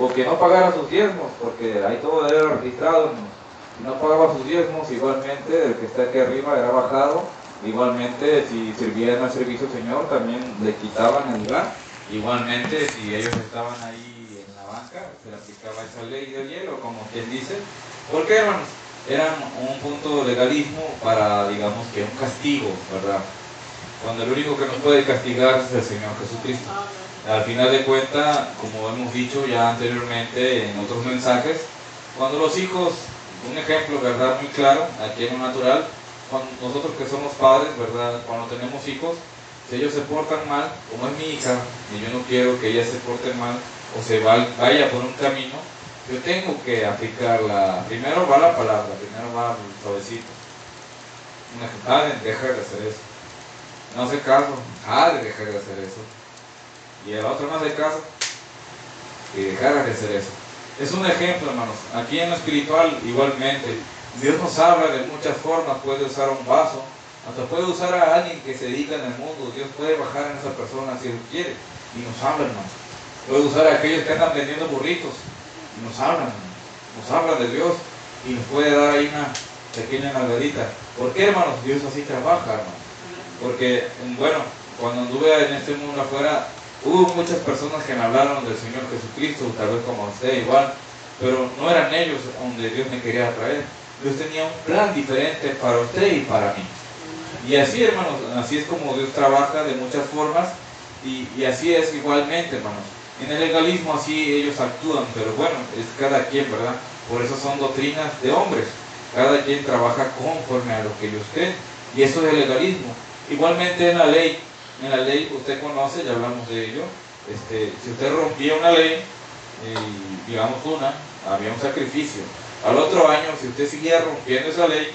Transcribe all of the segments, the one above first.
o que no pagara sus diezmos, porque ahí todo era registrado, hermanos. Si no pagaba sus diezmos, igualmente el que está aquí arriba era bajado. Igualmente, si sirvían al servicio del Señor, también le quitaban el lugar. Igualmente, si ellos estaban ahí en la banca, se le aplicaba esa ley del hielo, como quien dice. ¿Por qué, hermanos? Eran un punto de legalismo para, digamos, que un castigo, ¿verdad? Cuando el único que nos puede castigar es el Señor Jesucristo. Al final de cuentas, como hemos dicho ya anteriormente en otros mensajes, cuando los hijos, un ejemplo, ¿verdad?, muy claro, aquí en lo natural, cuando nosotros que somos padres, ¿verdad?, cuando tenemos hijos, si ellos se portan mal, como es mi hija, y yo no quiero que ella se porte mal o se vaya por un camino, yo tengo que aplicarla. Primero va la palabra, primero va el suavecito. Deja de hacer eso. No hace caso, dejar de hacer eso. Y el otro no hace caso, y dejara de hacer eso. Es un ejemplo, hermanos. Aquí en lo espiritual, igualmente, Dios nos habla de muchas formas. Puede usar un vaso, hasta puede usar a alguien que se dedica en el mundo. Dios puede bajar en esa persona si Él quiere, y nos habla, hermanos. Puede usar a aquellos que andan vendiendo burritos, y nos hablan, nos habla de Dios, y nos puede dar ahí una pequeña nalgadita. ¿Por qué, hermanos? Dios así trabaja, hermanos. Porque, bueno, cuando anduve en este mundo afuera, hubo muchas personas que me hablaron del Señor Jesucristo, tal vez como usted igual, pero no eran ellos donde Dios me quería atraer. Dios tenía un plan diferente para usted y para mí. Y así, hermanos, así es como Dios trabaja de muchas formas, y así es igualmente, hermanos. En el legalismo así ellos actúan, pero bueno, es cada quien, ¿verdad? Por eso son doctrinas de hombres. Cada quien trabaja conforme a lo que ellos creen, y eso es el legalismo. Igualmente en la ley usted conoce, ya hablamos de ello, si usted rompía una ley, digamos había un sacrificio. Al otro año, si usted seguía rompiendo esa ley,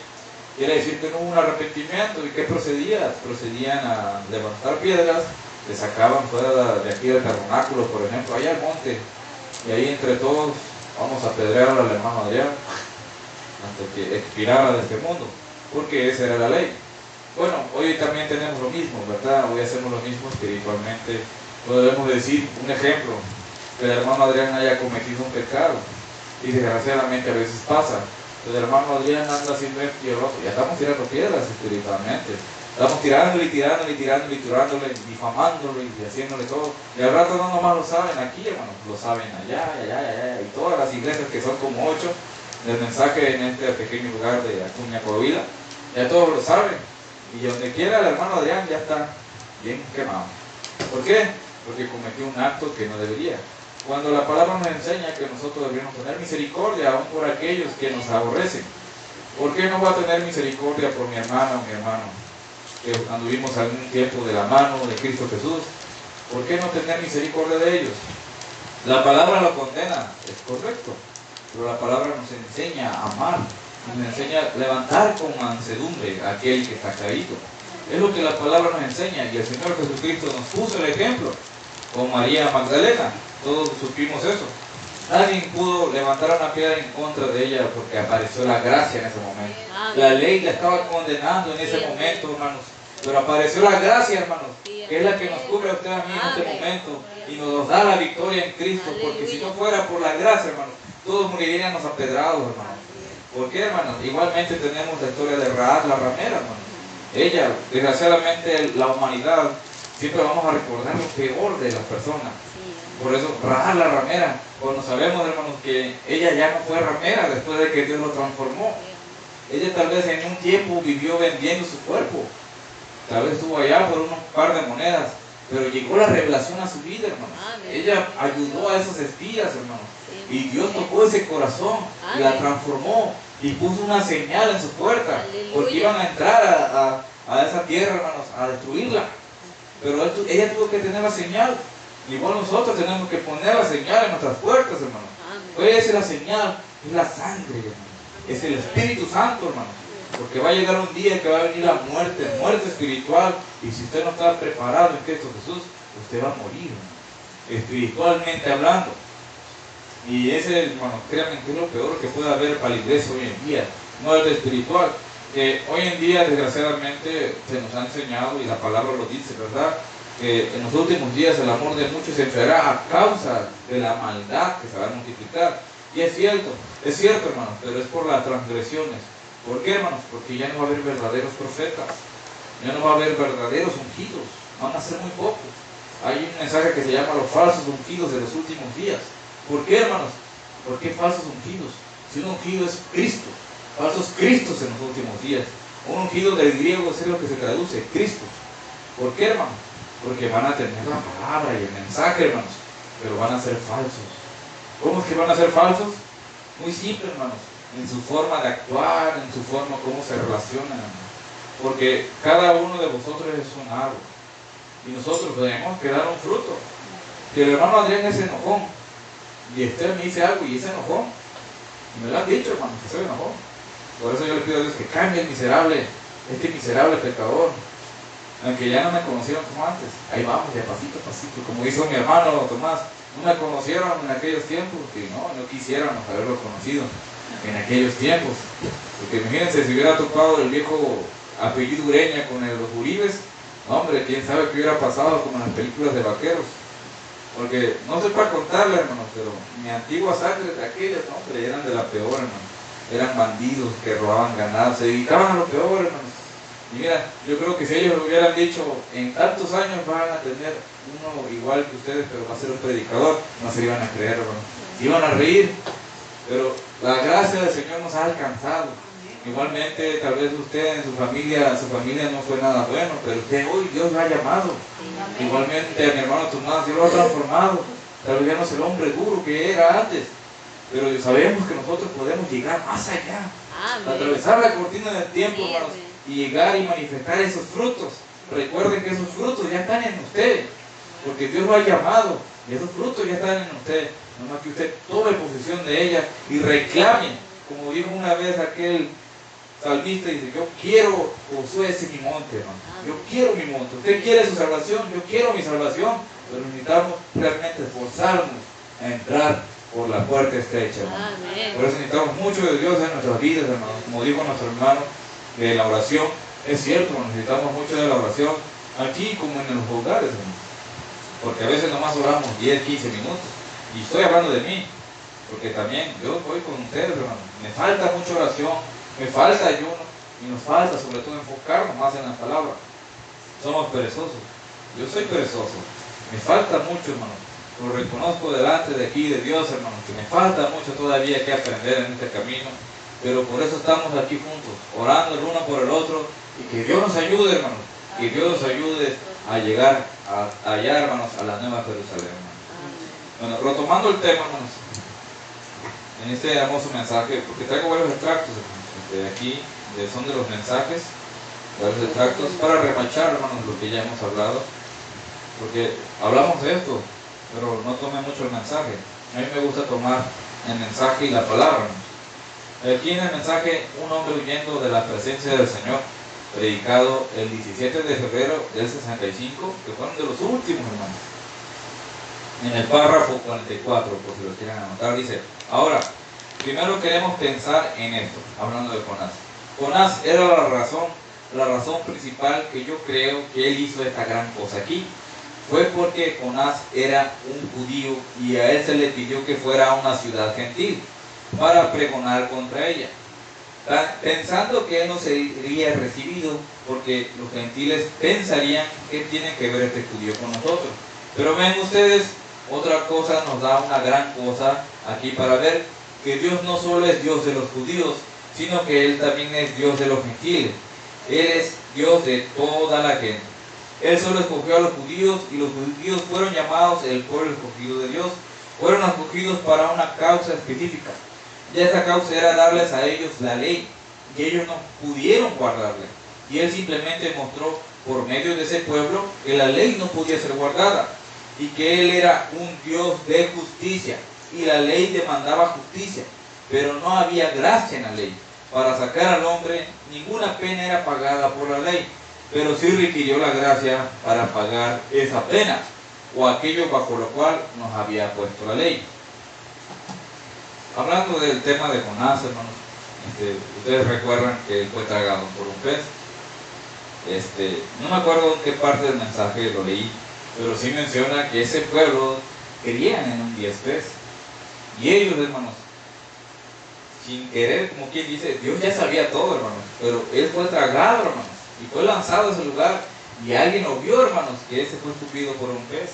quiere decir que no hubo un arrepentimiento. ¿Y qué procedía? Procedían a levantar piedras, le sacaban fuera de aquí del tabernáculo, por ejemplo, allá al monte, y ahí entre todos vamos a apedrear al hermano Adrián hasta que expirara de este mundo, porque esa era la ley. Bueno, hoy también tenemos lo mismo, ¿verdad? Hoy hacemos lo mismo espiritualmente. Podemos decir, un ejemplo, que el hermano Adrián haya cometido un pecado, y desgraciadamente a veces pasa. El hermano Adrián anda haciendo esto y el otro, ya estamos tirando piedras espiritualmente. Estamos tirándole, difamándolo y haciéndole todo. Y al rato no nomás lo saben aquí, hermanos, lo saben allá, y todas las iglesias que son como 8 del mensaje en este pequeño lugar de Acuña, Coahuila, ya todos lo saben. Y donde quiera el hermano Adrián ya está bien quemado. ¿Por qué? Porque cometió un acto que no debería. Cuando la palabra nos enseña que nosotros debemos tener misericordia aún por aquellos que nos aborrecen. ¿Por qué no voy a tener misericordia por mi hermana o mi hermano? Que anduvimos algún tiempo de la mano de Cristo Jesús. ¿Por qué no tener misericordia de ellos? La palabra lo condena, es correcto. Pero la palabra nos enseña a amar. Nos enseña a levantar con mansedumbre a aquel que está caído. Es lo que la palabra nos enseña, y el Señor Jesucristo nos puso el ejemplo con María Magdalena. Todos supimos eso. Nadie pudo levantar una piedra en contra de ella porque apareció la gracia en ese momento. La ley la estaba condenando en ese momento, hermanos, pero apareció la gracia, hermanos, que es la que nos cubre a usted a mí en este momento y nos da la victoria en Cristo, porque si no fuera por la gracia, hermanos, todos moriríamos apedrados, hermanos. ¿Por qué, hermanos? Igualmente tenemos la historia de Rahab, la ramera, hermanos. Ella, desgraciadamente, la humanidad, siempre vamos a recordar lo peor de las personas. Por eso, Rahab, la ramera, cuando sabemos, hermanos, que ella ya no fue ramera después de que Dios lo transformó. Ella tal vez en un tiempo vivió vendiendo su cuerpo. Tal vez estuvo allá por unos par de monedas, pero llegó la revelación a su vida, hermanos. Ella ayudó a esos espías, hermanos. Y Dios tocó ese corazón y la transformó y puso una señal en su puerta, porque iban a entrar a esa tierra, hermanos, a destruirla. Pero ella tuvo que tener la señal. Igual nosotros tenemos que poner la señal en nuestras puertas, hermanos. Puede ser la señal, es la sangre, hermanos. Es el Espíritu Santo, hermanos. Porque va a llegar un día que va a venir la muerte, muerte espiritual. Y si usted no está preparado en Cristo Jesús, usted va a morir, hermanos, espiritualmente hablando. Y ese, hermano, créanme que es lo peor que puede haber para la iglesia hoy en día. No es lo espiritual. Hoy en día, desgraciadamente, se nos ha enseñado, y la palabra lo dice, ¿verdad?, que en los últimos días el amor de muchos se enfriará a causa de la maldad que se va a multiplicar. Y es cierto, hermanos, pero es por las transgresiones. ¿Por qué, hermanos? Porque ya no va a haber verdaderos profetas, ya no va a haber verdaderos ungidos, van a ser muy pocos. Hay un mensaje que se llama los falsos ungidos de los últimos días. ¿Por qué, hermanos? ¿Por qué falsos ungidos? Si un ungido es Cristo, falsos Cristos en los últimos días. Un ungido del griego es lo que se traduce, Cristo. ¿Por qué, hermanos? Porque van a tener la palabra y el mensaje, hermanos, pero van a ser falsos. ¿Cómo es que van a ser falsos? Muy simple, hermanos, en su forma de actuar, en su forma cómo se relacionan, hermanos. Porque cada uno de vosotros es un árbol y nosotros tenemos que dar un fruto. Que el hermano Adrián es enojón y Esther me dice algo y es enojón, y me lo han dicho, hermano, que soy enojón. Por eso yo le pido a Dios que cambie el miserable, este miserable pecador, aunque ya no me conocieron como antes. Ahí vamos, ya pasito a pasito, como hizo mi hermano Tomás. No me conocieron en aquellos tiempos, que no quisiéramos haberlo conocido en aquellos tiempos. Porque imagínense si hubiera tocado el viejo apellido Ureña con los Uribes, hombre, quién sabe qué hubiera pasado con las películas de vaqueros. Porque no sé para contarle, hermanos, pero mi antigua sangre de aquellas, hombre, eran de la peor, hermano. Eran bandidos que robaban ganado, se dedicaban a lo peor, hermanos. Y mira, yo creo que si ellos lo hubieran dicho, en tantos años van a tener uno igual que ustedes, pero va a ser un predicador, no se iban a creer, hermano. Se iban a reír, pero la gracia del Señor nos ha alcanzado. Igualmente, tal vez usted en su familia no fue nada bueno, pero usted hoy Dios lo ha llamado. Igualmente a mi hermano Tomás, Dios lo ha transformado. Tal vez ya no es el hombre duro que era antes, pero sabemos que nosotros podemos llegar más allá. Atravesar la cortina del tiempo, hermanos, y llegar y manifestar esos frutos. Recuerden que esos frutos ya están en usted, porque Dios lo ha llamado, y esos frutos ya están en usted. Nomás que usted tome posesión de ella y reclame, como dijo una vez aquel salmista, dice: yo quiero Josué ese mi monte, hermano. Yo quiero mi monte. Usted quiere su salvación, yo quiero mi salvación, pero necesitamos realmente esforzarnos a entrar por la puerta estrecha, hermano. Por eso necesitamos mucho de Dios en nuestras vidas, hermano. Como dijo nuestro hermano, de la oración, es cierto, necesitamos mucho de la oración aquí como en los hogares, hermano. Porque a veces nomás oramos 10, 15 minutos. Y estoy hablando de mí, porque también yo voy con ustedes, hermano. Me falta mucha oración, me falta ayuno, y nos falta sobre todo enfocarnos más en la palabra. Somos perezosos. Yo soy perezoso. Me falta mucho, hermano. Lo reconozco delante de aquí, de Dios, hermano, que me falta mucho todavía que aprender en este camino. Pero por eso estamos aquí juntos, orando el uno por el otro, y que Dios nos ayude, hermanos, que Dios nos ayude a llegar allá, hermanos, a la Nueva Jerusalén, hermanos. Bueno, retomando el tema, hermanos, en este hermoso mensaje, porque traigo varios extractos, hermanos, de aquí, son de los mensajes, varios extractos, para remachar, hermanos, lo que ya hemos hablado, porque hablamos de esto, pero no tomé mucho el mensaje. A mí me gusta tomar el mensaje y la palabra, hermanos. Aquí en el mensaje, un hombre huyendo de la presencia del Señor, predicado el 17 de febrero del 65, que fueron de los últimos, hermanos. En el párrafo 44, por si lo quieren anotar, dice: ahora, primero queremos pensar en esto, hablando de Jonás. Jonás era la razón principal que yo creo que él hizo esta gran cosa aquí. Fue porque Jonás era un judío y a él se le pidió que fuera a una ciudad gentil para pregonar contra ella, pensando que él no sería recibido, porque los gentiles pensarían que tiene que ver este judío con nosotros. Pero ven ustedes, otra cosa nos da una gran cosa aquí para ver que Dios no solo es Dios de los judíos, sino que Él también es Dios de los gentiles. Él es Dios de toda la gente. Él solo escogió a los judíos, y los judíos fueron llamados el pueblo escogido de Dios. Fueron escogidos para una causa específica. Y esa causa era darles a ellos la ley, y ellos no pudieron guardarla. Y Él simplemente mostró por medio de ese pueblo que la ley no podía ser guardada, y que Él era un Dios de justicia, y la ley demandaba justicia, pero no había gracia en la ley. Para sacar al hombre, ninguna pena era pagada por la ley, pero sí requirió la gracia para pagar esa pena, o aquello bajo lo cual nos había puesto la ley. Hablando del tema de Jonás, hermanos, ustedes recuerdan que él fue tragado por un pez. No me acuerdo en qué parte del mensaje lo leí, pero sí menciona que ese pueblo creían en un 10 pez. Y ellos, hermanos, sin querer, como quien dice, Dios ya sabía todo, hermanos, pero él fue tragado, hermanos, y fue lanzado a ese lugar, y alguien lo vio, hermanos, que ese fue escupido por un pez.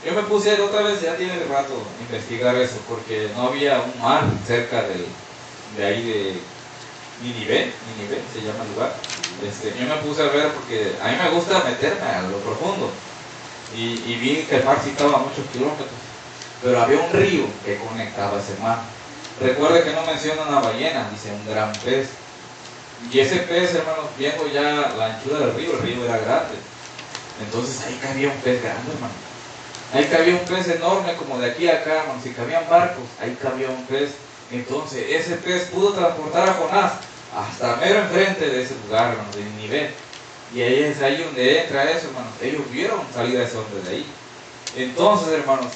Yo me puse otra vez, ya tiene rato, a investigar eso, porque no había un mar cerca de ahí de Nínive se llama el lugar. Yo me puse a ver, porque a mí me gusta meterme a lo profundo, y vi que el mar sí estaba a muchos kilómetros, pero había un río que conectaba ese mar. Recuerde que no menciona una ballena, dice un gran pez. Y ese pez, hermanos, viendo ya la anchura del río, el río era grande. Entonces ahí cabía un pez grande, hermano. Ahí cabía un pez enorme, como de aquí a acá, hermano. Si cabían barcos, ahí cabía un pez. Entonces ese pez pudo transportar a Jonás hasta mero enfrente de ese lugar, hermano, de Nínive. Y ahí es ahí donde entra eso, hermanos. Ellos vieron salir a ese hombre de ahí. Entonces, hermanos,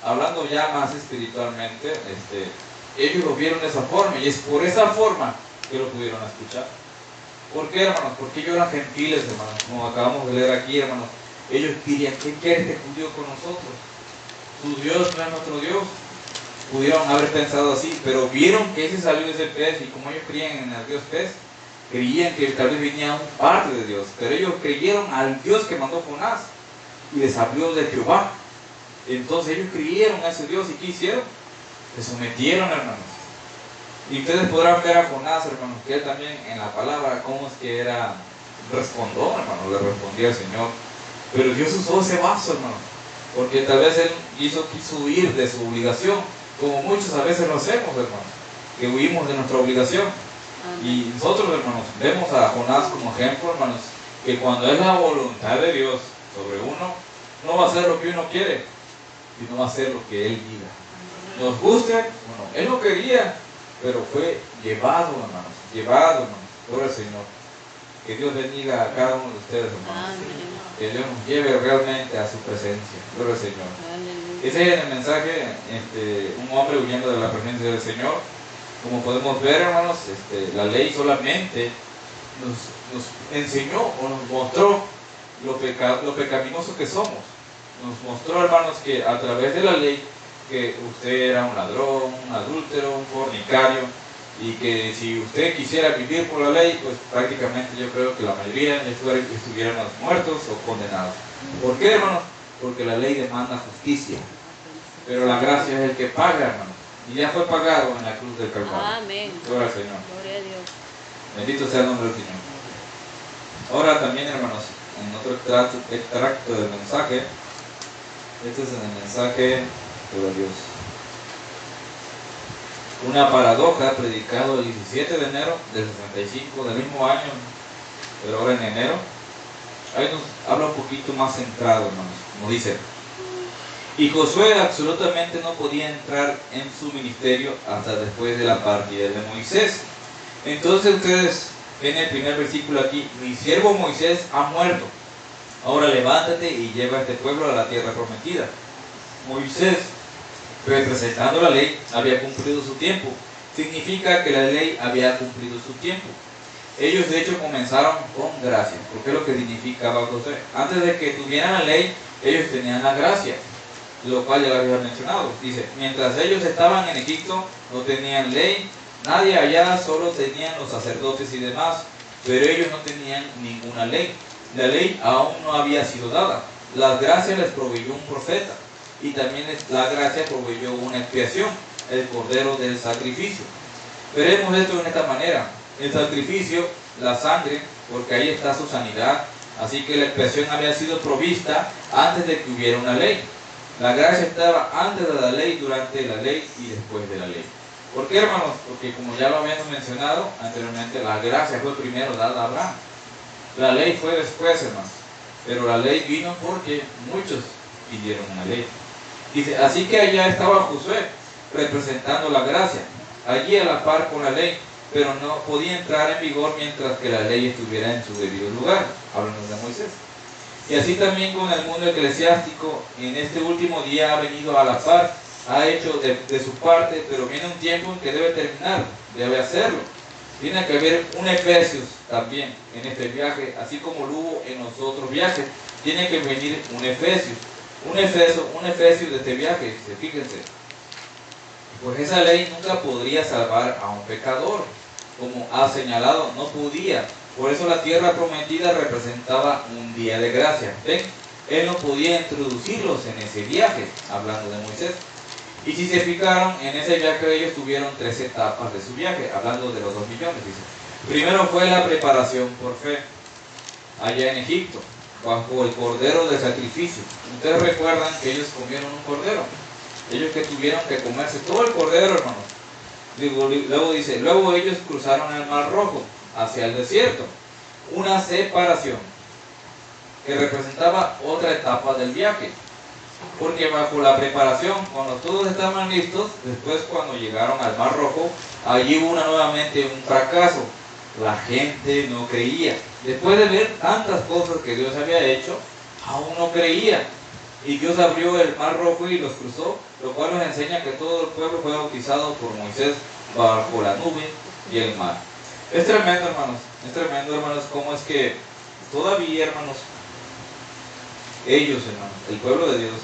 hablando ya más espiritualmente, ellos lo vieron de esa forma, y es por esa forma que lo pudieron escuchar. ¿Por qué, hermanos? Porque ellos eran gentiles, hermanos, como acabamos de leer aquí, hermanos. Ellos dirían, ¿qué quiere este judío con nosotros? Su Dios no es nuestro Dios. Pudieron haber pensado así, pero vieron que ese salió de ese pez, y como ellos creían en el Dios pez, creían que tal vez venía un parte de Dios, pero ellos creyeron al Dios que mandó Jonás, y les habló de Jehová. Entonces ellos creyeron a ese Dios, y ¿qué hicieron? Se sometieron, hermanos. Y ustedes podrán ver a Jonás, hermanos, que él también en la palabra, cómo es que era respondón, hermano, le respondía al Señor. Pero Dios usó ese vaso, hermano, porque tal vez él quiso huir de su obligación, como muchos a veces lo hacemos, hermano, que huimos de nuestra obligación. Y nosotros, hermanos, vemos a Jonás como ejemplo, hermanos, que cuando es la voluntad de Dios sobre uno, no va a hacer lo que uno quiere, sino va a hacer lo que Él diga. Nos guste, bueno, Él no quería, pero fue llevado, hermanos, por el Señor. Que Dios bendiga a cada uno de ustedes, hermanos. Amén. Que Dios nos lleve realmente a su presencia, por el Señor. Amén. Ese es el mensaje, un hombre huyendo de la presencia del Señor. Como podemos ver, hermanos, la ley solamente nos enseñó o nos mostró lo pecaminoso que somos. Nos mostró, hermanos, que a través de la ley, que usted era un ladrón, un adúltero, un fornicario, y que si usted quisiera vivir por la ley, pues prácticamente yo creo que la mayoría estuviéramos muertos o condenados. ¿Por qué, hermanos? Porque la ley demanda justicia, pero la gracia es el que paga, hermanos, y ya fue pagado en la cruz del Calvario. Amén. Gloria al Señor. Gloria a Dios. Bendito sea el nombre del Señor. Ahora también, hermanos, en otro extracto del mensaje, este es el mensaje de Dios. Una paradoja predicado el 17 de enero del 65 del mismo año, pero ahora en enero. Ahí nos habla un poquito más centrado, hermanos. Como dice: y Josué absolutamente no podía entrar en su ministerio hasta después de la partida de Moisés. Entonces ustedes ven el primer versículo aquí: mi siervo Moisés ha muerto. Ahora levántate y lleva a este pueblo a la tierra prometida. Moisés, representando la ley, había cumplido su tiempo. Significa que la ley había cumplido su tiempo. Ellos de hecho comenzaron con gracia, porque es lo que significaba Josué. Antes de que tuvieran la ley, ellos tenían la gracia, lo cual ya lo había mencionado. Dice: mientras ellos estaban en Egipto, no tenían ley, nadie allá, solo tenían los sacerdotes y demás, pero ellos no tenían ninguna ley. La ley aún no había sido dada. La gracia les proveyó un profeta, y también la gracia proveyó una expiación, el cordero del sacrificio. Veremos esto de esta manera: el sacrificio, la sangre, porque ahí está su sanidad. Así que la expiación había sido provista antes de que hubiera una ley. La gracia estaba antes de la ley, durante la ley y después de la ley. ¿Por qué, hermanos? Porque como ya lo habíamos mencionado anteriormente, la gracia fue primero dada a Abraham. La ley fue después, hermanos. Pero la ley vino porque muchos pidieron una ley. Dice: así que allá estaba Josué representando la gracia, allí a la par con la ley, pero no podía entrar en vigor mientras que la ley estuviera en su debido lugar. Hablando de Moisés. Y así también con el mundo eclesiástico, en este último día ha venido a la par, ha hecho de su parte, pero viene un tiempo en que debe terminar, debe hacerlo. Tiene que haber un Efesios también en este viaje, así como lo hubo en los otros viajes, tiene que venir un efesio de este viaje, fíjense. Pues esa ley nunca podría salvar a un pecador, como ha señalado, no podía. Por eso la tierra prometida representaba un día de gracia. ¿Ven? Él no podía introducirlos en ese viaje, hablando de Moisés. Y si se fijaron, en ese viaje ellos tuvieron 3 etapas de su viaje, hablando de los 2 millones, dice. Primero fue la preparación por fe, allá en Egipto, bajo el cordero del sacrificio. Ustedes recuerdan que ellos comieron un cordero. Ellos que tuvieron que comerse todo el cordero, hermanos. Luego dice, luego ellos cruzaron el Mar Rojo hacia el desierto. Una separación que representaba otra etapa del viaje. Porque bajo la preparación, cuando todos estaban listos, después cuando llegaron al Mar Rojo, allí hubo nuevamente un fracaso. La gente no creía. Después de ver tantas cosas que Dios había hecho, aún no creía. Y Dios abrió el Mar Rojo y los cruzó, lo cual nos enseña que todo el pueblo fue bautizado por Moisés bajo la nube y el mar. Es tremendo, hermanos, cómo es que todavía, hermanos, ellos, hermanos, el pueblo de Dios,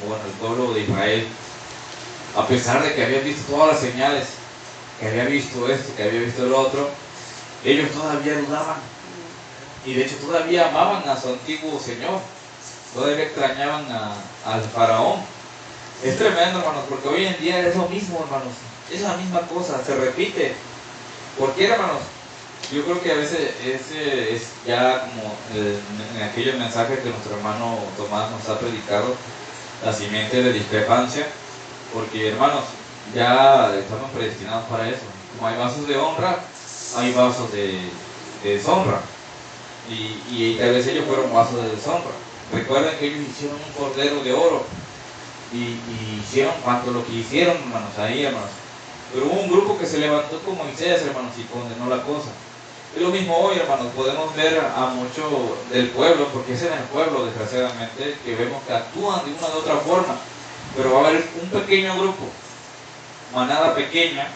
bueno, el pueblo de Israel, a pesar de que habían visto todas las señales, que había visto esto, que había visto el otro, ellos todavía dudaban. Y de hecho todavía amaban a su antiguo Señor. Todavía extrañaban al faraón. Es tremendo, hermanos, porque hoy en día es lo mismo, hermanos. Es la misma cosa, se repite. ¿Por qué, hermanos? Yo creo que a veces ese es ya como en aquellos mensajes que nuestro hermano Tomás nos ha predicado, la simiente de discrepancia. Porque, hermanos, ya estamos predestinados para eso. Como hay vasos de honra, hay vasos de deshonra. Y tal vez ellos fueron vasos de deshonra. Recuerden que ellos hicieron un cordero de oro y hicieron cuanto lo que hicieron, hermanos, ahí, hermanos. Pero hubo un grupo que se levantó con Moisés, hermanos, y condenó la cosa. Es lo mismo hoy, hermanos, podemos ver a mucho del pueblo, porque es en el pueblo, desgraciadamente, que vemos que actúan de una u otra forma. Pero va a haber un pequeño grupo, manada pequeña,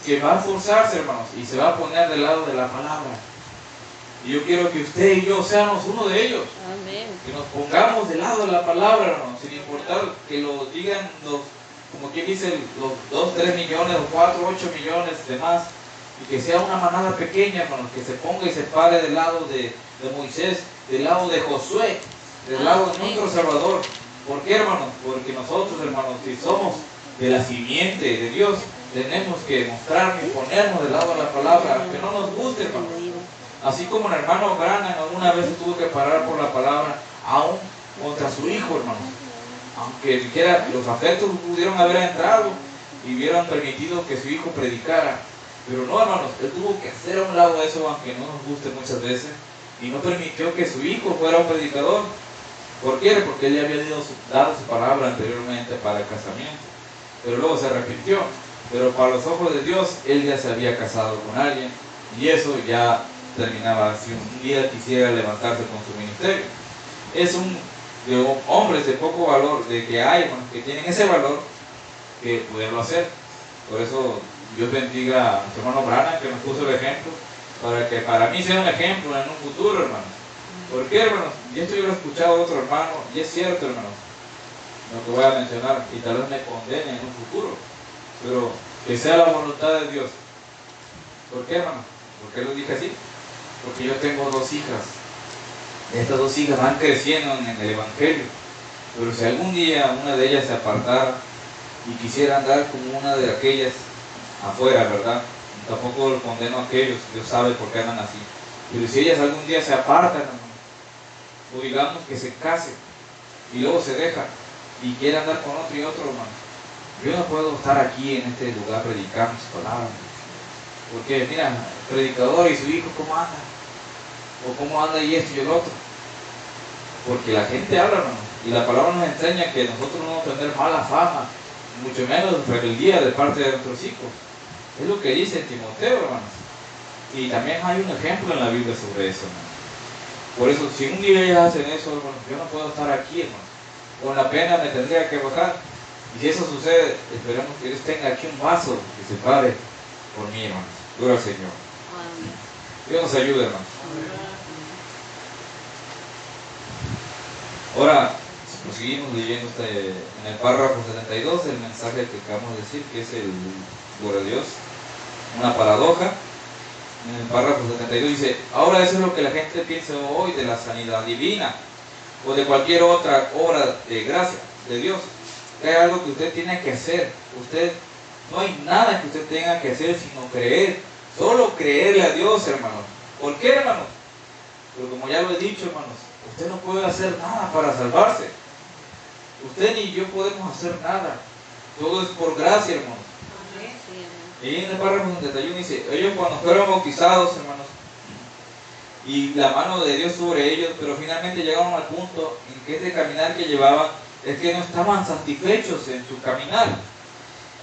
que va a forzarse, hermanos, y se va a poner del lado de la palabra. Y yo quiero que usted y yo seamos uno de ellos. Amén. Que nos pongamos del lado de la palabra, hermanos, sin importar que lo digan los, como quien dice, los 2, 3 millones, o 4, 8 millones de más. Y que sea una manada pequeña, hermanos, que se ponga y se pare del lado de Moisés, del lado de Josué, del lado de nuestro Salvador. ¿Por qué, hermanos? Porque nosotros, hermanos, si somos de la simiente de Dios, tenemos que mostrarnos y ponernos del lado de la palabra, aunque no nos guste, hermanos. Así como el hermano Branham alguna vez tuvo que parar por la palabra, aún contra su hijo, hermanos. Aunque siquiera los afectos pudieron haber entrado y hubieran permitido que su hijo predicara. Pero no, hermanos, él tuvo que hacer a un lado eso, aunque no nos guste muchas veces, y no permitió que su hijo fuera un predicador. ¿Por qué? Porque él le había dado su palabra anteriormente para el casamiento. Pero luego se arrepintió. Pero para los ojos de Dios, él ya se había casado con alguien, y eso ya terminaba. Si un día quisiera levantarse con su ministerio, es de hombres de poco valor, de que hay, bueno, que tienen ese valor, que poderlo hacer. Por eso Dios bendiga a nuestro hermano Branham, que nos puso el ejemplo, para que para mí sea un ejemplo en un futuro, hermanos. ¿Por qué, hermanos? Y esto yo lo he escuchado de otro hermano, y es cierto, hermanos, lo que voy a mencionar, y tal vez me condene en un futuro, pero que sea la voluntad de Dios. ¿Por qué, hermanos? ¿Por qué lo dije así? Porque yo tengo 2 hijas. Estas 2 hijas van creciendo en el Evangelio. Pero si algún día una de ellas se apartara y quisiera andar como una de aquellas afuera, ¿verdad? Tampoco lo condeno a aquellos, Dios sabe por qué andan así. Pero si ellas algún día se apartan, o digamos que se casen y luego se dejan y quieren andar con otro y otro, hermano, yo no puedo estar aquí en este lugar predicando su palabra. Porque mira, el predicador y su hijo, ¿cómo anda? O cómo anda y esto y el otro. Porque la gente habla, hermano, y la palabra nos enseña que nosotros no vamos a tener mala fama, mucho menos rebeldía de parte de nuestros hijos. Es lo que dice Timoteo, hermanos. Y también hay un ejemplo en la Biblia sobre eso, hermano. Por eso, si un día ellas hacen eso, hermano, yo no puedo estar aquí, hermano. Con la pena me tendría que bajar. Y si eso sucede, esperemos que Dios tenga aquí un vaso que se pare por mí, hermanos. Gloria al Señor. Dios nos ayude, hermanos. Ahora, seguimos leyendo en el párrafo 72 el mensaje que acabamos de decir, que es el gloria a Dios, una paradoja. En el párrafo 72 dice: ahora eso es lo que la gente piensa hoy de la sanidad divina o de cualquier otra obra de gracia de Dios. Que hay algo que usted tiene que hacer. No hay nada que usted tenga que hacer sino creer. Solo creerle a Dios, hermanos. ¿Por qué, hermanos? Pero como ya lo he dicho, hermanos, usted no puede hacer nada para salvarse. Usted ni yo podemos hacer nada. Todo es por gracia, hermanos. Y en el párrafo 71 dice: ellos cuando fueron bautizados, hermanos, y la mano de Dios sobre ellos, pero finalmente llegaron al punto en que este caminar que llevaban es que no estaban satisfechos en su caminar.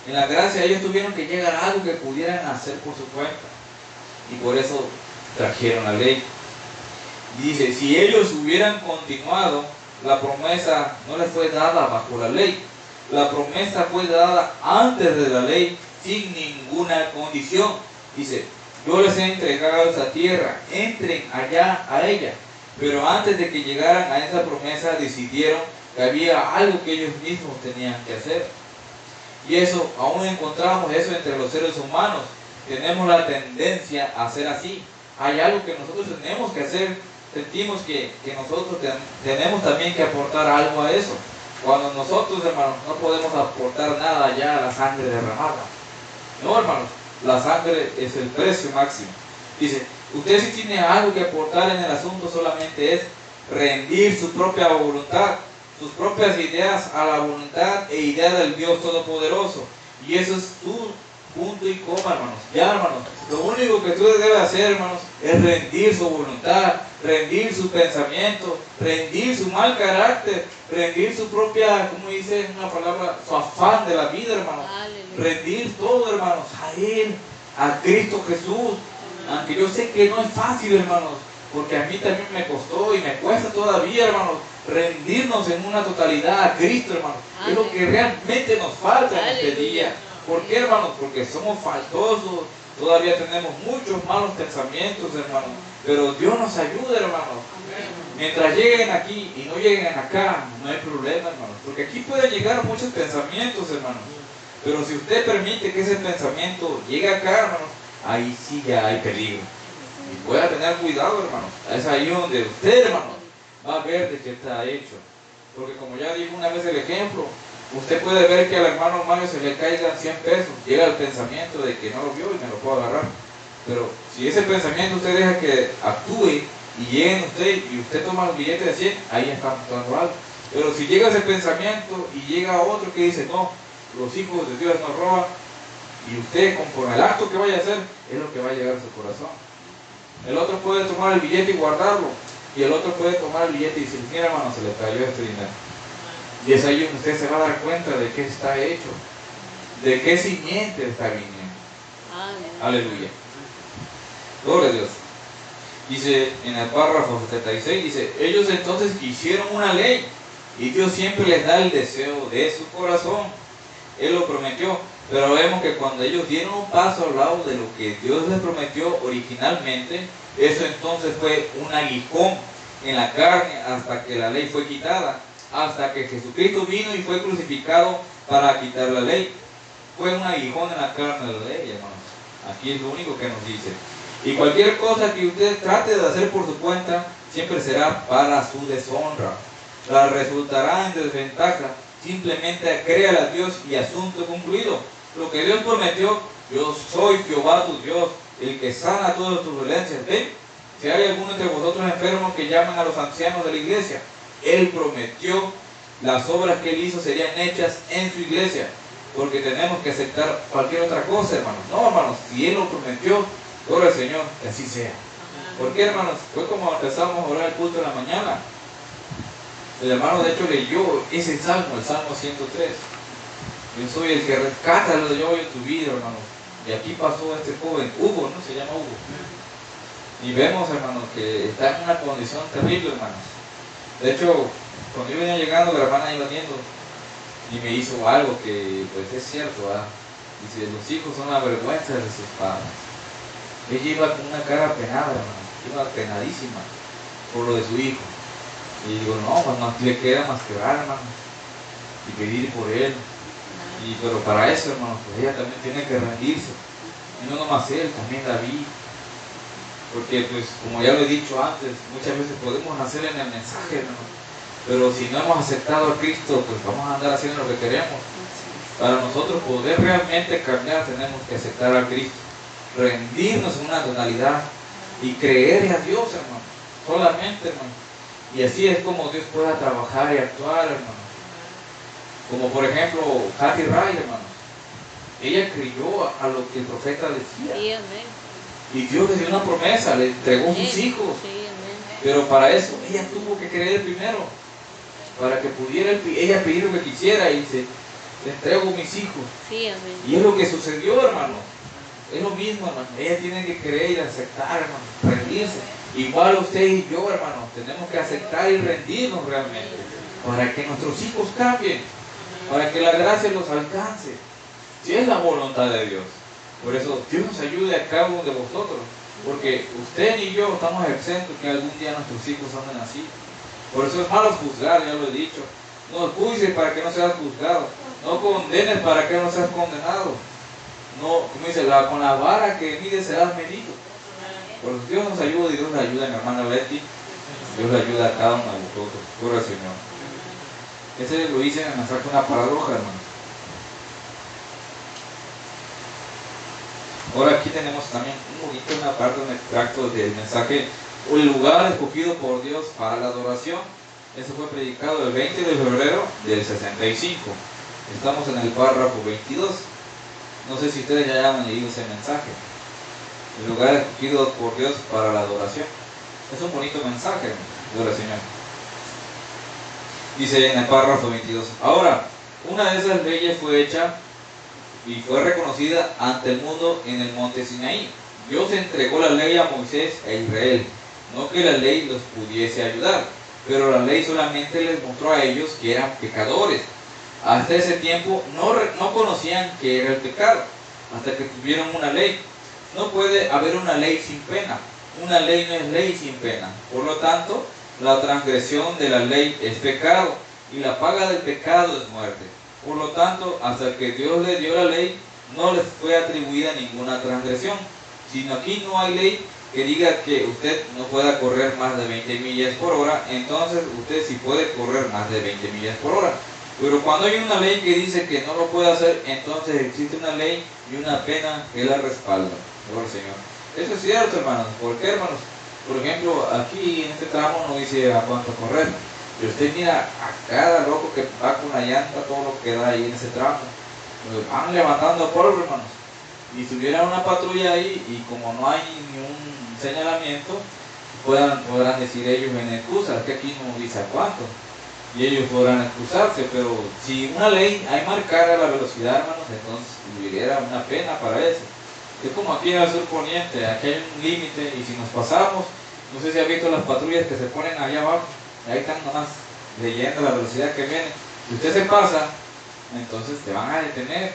En la gracia ellos tuvieron que llegar a algo que pudieran hacer por su cuenta. Y por eso trajeron la ley. Dice: si ellos hubieran continuado, la promesa no les fue dada bajo la ley. La promesa fue dada antes de la ley, sin ninguna condición. Dice: yo les he entregado esa tierra, entren allá a ella. Pero antes de que llegaran a esa promesa, decidieron que había algo que ellos mismos tenían que hacer. Y eso, aún encontramos eso entre los seres humanos. Tenemos la tendencia a hacer así. Hay algo que nosotros tenemos que hacer. Sentimos que nosotros tenemos también que aportar algo a eso. Cuando nosotros, hermanos, no podemos aportar nada ya a la sangre derramada. No, hermanos, la sangre es el precio máximo. Dice: usted si tiene algo que aportar en el asunto, solamente es rendir su propia voluntad, sus propias ideas a la voluntad e idea del Dios Todopoderoso. Y eso es tu punto y coma, hermanos. Ya, hermanos, lo único que tú debes hacer, hermanos, es rendir su voluntad, rendir su pensamiento, rendir su mal carácter, rendir su propia, como dice una palabra, su afán de la vida, hermanos. Rendir todo, hermanos, a Él, a Cristo Jesús. Aunque yo sé que no es fácil, hermanos, porque a mí también me costó y me cuesta todavía, hermanos, rendirnos en una totalidad a Cristo, hermanos. Es lo que realmente nos falta en este día. ¿Por qué, hermanos? Porque somos faltosos, todavía tenemos muchos malos pensamientos, hermanos. Pero Dios nos ayuda, hermanos. Mientras lleguen aquí y no lleguen acá, no hay problema, hermanos. Porque aquí pueden llegar muchos pensamientos, hermanos. Pero si usted permite que ese pensamiento llegue acá, hermanos, ahí sí ya hay peligro. Y pueda tener cuidado, hermanos. Es ahí donde usted, hermanos, va a ver de qué está hecho. Porque como ya dije una vez el ejemplo, usted puede ver que al hermano Mario se le caigan 100 pesos. Llega el pensamiento de que no lo vio y me lo puedo agarrar. Pero si ese pensamiento usted deja que actúe y llegue en usted y usted toma el billete de 100, ahí está mostrando algo. Pero si llega ese pensamiento y llega otro que dice: no, los hijos de Dios no roban, y usted conforme al acto que vaya a hacer, es lo que va a llegar a su corazón. El otro puede tomar el billete y guardarlo, y el otro puede tomar el billete y decir: mira, hermano, se le cayó este dinero. Y es ahí donde usted se va a dar cuenta de qué está hecho, de qué simiente está viniendo. Aleluya. Gloria a Dios. Dice en el párrafo 76, dice: ellos entonces quisieron una ley, y Dios siempre les da el deseo de su corazón. Él lo prometió, pero vemos que cuando ellos dieron un paso al lado de lo que Dios les prometió originalmente, eso entonces fue un aguijón en la carne hasta que la ley fue quitada, hasta que Jesucristo vino y fue crucificado para quitar la ley. Fue un aguijón en la carne de la ley, hermanos. Aquí es lo único que nos dice. Y cualquier cosa que usted trate de hacer por su cuenta, siempre será para su deshonra. La resultará en desventaja. Simplemente créale a Dios y asunto concluido. Lo que Dios prometió: yo soy Jehová tu Dios, el que sana todas tus dolencias. ¿Ven? Si hay alguno entre vosotros enfermos, que llamen a los ancianos de la iglesia. Él prometió, las obras que Él hizo serían hechas en su iglesia. Porque tenemos que aceptar cualquier otra cosa, hermanos. No, hermanos, si Él lo prometió, gloria al Señor, que así sea. ¿Por qué, hermanos? Fue como empezamos a orar el culto en la mañana. El hermano de hecho leyó ese salmo, el Salmo 103. Yo soy el que rescata lo de yo en tu vida, hermanos. Y aquí pasó este joven, Hugo, ¿no? Se llama Hugo. Y vemos, hermanos, que está en una condición terrible, hermanos. De hecho, cuando yo venía llegando, la hermana iba viendo y me hizo algo que, pues, es cierto, ¿verdad? Dice: los hijos son la vergüenza de sus padres. Ella iba con una cara penada, hermano. Iba penadísima por lo de su hijo. Y digo, no, pues no le queda más que orar, hermano, y pedir por él. Pero para eso, hermano, pues ella también tiene que rendirse. Y no nomás él, también David. Porque, pues, como ya lo he dicho antes, muchas veces podemos nacer en el mensaje, hermano, pero si no hemos aceptado a Cristo, pues vamos a andar haciendo lo que queremos. Para nosotros poder realmente cambiar, tenemos que aceptar a Cristo, rendirnos en una totalidad y creerle a Dios, hermano, solamente, hermano. Y así es como Dios pueda trabajar y actuar, hermano. Como por ejemplo, Hattie Ray, hermano. Ella creyó a lo que el profeta decía. Sí, amén. Y Dios le dio una promesa, le entregó sus hijos. Sí, amén. Pero para eso ella tuvo que creer primero. Para que pudiera ella pedir lo que quisiera y dice, te entrego mis hijos. Sí, amén. Y es lo que sucedió, hermano. Es lo mismo, hermano. Ella tiene que creer y aceptar, hermano. Rendirse. Igual usted y yo, hermano. Tenemos que aceptar y rendirnos realmente. Para que nuestros hijos cambien. Para que la gracia los alcance. Si es la voluntad de Dios. Por eso Dios nos ayude a cada uno de vosotros. Porque usted y yo estamos exentos que algún día nuestros hijos anden así. Por eso es malo juzgar, ya lo he dicho. No juzgues para que no seas juzgado. No condenes para que no seas condenado. No, como dice, con la vara que mides serás medido. Por eso Dios nos ayuda y Dios nos ayuda a mi hermana Betty. Dios le ayuda a cada uno de vosotros. Gloria al Señor. Ese lo hice en el mensaje una paradoja, hermano. Ahora aquí tenemos también un poquito una parte, un extracto del mensaje, o el lugar escogido por Dios para la adoración. Eso fue predicado el 20 de febrero del 65. Estamos en el párrafo 22. No sé si ustedes ya han leído ese mensaje. El lugar escogido por Dios para la adoración. Es un bonito mensaje, gloria al Señor. Dice en el párrafo 22. Ahora, una de esas leyes fue hecha y fue reconocida ante el mundo en el monte Sinaí. Dios entregó la ley a Moisés e Israel. No que la ley los pudiese ayudar, pero la ley solamente les mostró a ellos que eran pecadores. Hasta ese tiempo no conocían qué era el pecado, hasta que tuvieron una ley. No puede haber una ley sin pena. Una ley no es ley sin pena. Por lo tanto, la transgresión de la ley es pecado, y la paga del pecado es muerte. Por lo tanto, hasta que Dios les dio la ley, no les fue atribuida ninguna transgresión. Sino aquí no hay ley que diga que usted no pueda correr más de 20 millas por hora, entonces usted sí puede correr más de 20 millas por hora. Pero cuando hay una ley que dice que no lo puede hacer, entonces existe una ley y una pena que la respalda. Gloria al Señor. Eso es cierto, hermanos. ¿Por qué, hermanos? Por ejemplo, aquí en este tramo no dice a cuánto correr. Pero usted mira a cada loco que va con la llanta, todo lo que da ahí en ese tramo. Van levantando polvo, hermanos. Y si hubiera una patrulla ahí y como no hay ni un señalamiento, podrán decir ellos en excusa, que aquí no dice a cuánto. Y ellos podrán excusarse, pero si una ley hay marcada la velocidad, hermanos, entonces hubiera una pena para eso. Es como aquí en el sur poniente, aquí hay un límite y si nos pasamos, no sé si ha visto las patrullas que se ponen allá abajo, ahí están nomás leyendo la velocidad que viene. Si usted se pasa, entonces te van a detener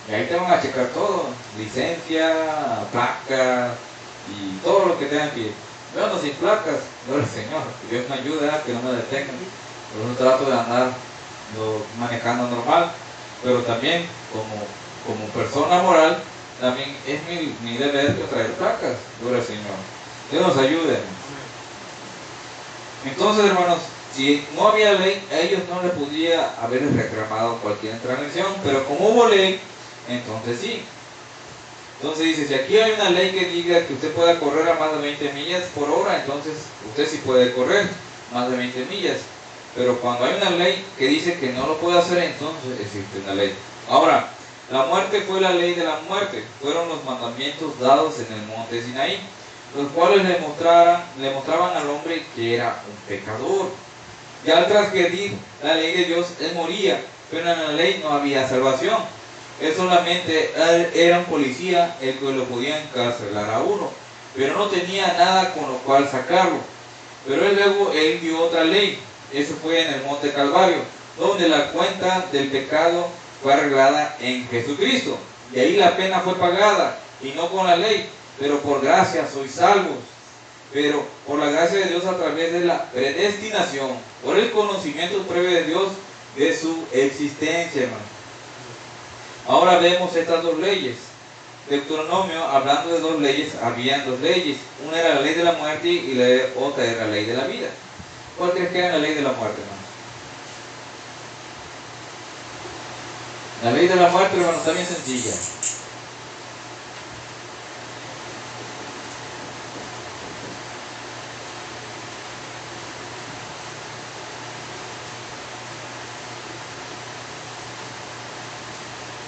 y ahí te van a checar todo, licencia, placa y todo lo que tengan que ir. Yo ando sin placas, gloria al Señor, que Dios me ayude a que no me detengan. Por eso trato de andar manejando normal, pero también como persona moral, también es mi deber de traer placas, gloria al Señor. Dios nos ayude. Entonces, hermanos, si no había ley, a ellos no les podía haber reclamado cualquier transgresión, pero como hubo ley, entonces sí. Entonces dice, si aquí hay una ley que diga que usted pueda correr a más de 20 millas por hora, entonces usted sí puede correr más de 20 millas. Pero cuando hay una ley que dice que no lo puede hacer, entonces existe una ley. Ahora, la muerte fue la ley de la muerte. Fueron los mandamientos dados en el monte Sinaí, los cuales le mostraban al hombre que era un pecador. Y al transgredir la ley de Dios, él moría, pero en la ley no había salvación. Él solamente era un policía el que lo podía encarcelar a uno, pero no tenía nada con lo cual sacarlo. Pero luego él dio otra ley. Eso fue en el monte Calvario, donde la cuenta del pecado fue arreglada en Jesucristo. Y ahí la pena fue pagada, y no con la ley, pero por gracia sois salvos. pero por la gracia de Dios a través de la predestinación, por el conocimiento previo de Dios de su existencia, hermano. Ahora vemos estas dos leyes. Deuteronomio, hablando de dos leyes, habían dos leyes. Una era la ley de la muerte y la otra era la ley de la vida. ¿Cuál crees que era la ley de la muerte, hermano? La ley de la muerte, hermano, está bien sencilla.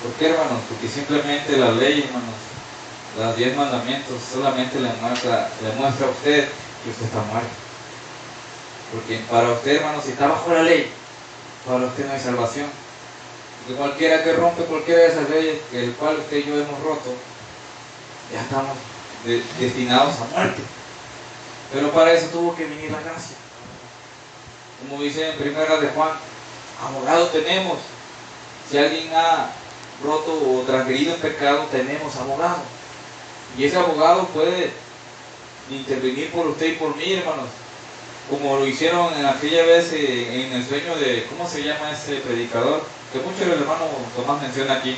¿Por qué, hermanos? Porque simplemente la ley, hermanos, los 10 mandamientos, solamente le muestra a usted que usted está muerto. Porque para usted, hermanos, si está bajo la ley, para usted no hay salvación. Porque cualquiera que rompe cualquiera de esas leyes, el cual usted y yo hemos roto, ya estamos destinados a muerte. Pero para eso tuvo que venir la gracia. Como dice en primera de Juan, abogado tenemos. Si alguien ha roto o transgredido en pecado, tenemos abogado. Y ese abogado puede intervenir por usted y por mí, hermanos. Como lo hicieron en aquella vez en el sueño de, ¿cómo se llama ese predicador? Que mucho el hermano Tomás menciona aquí.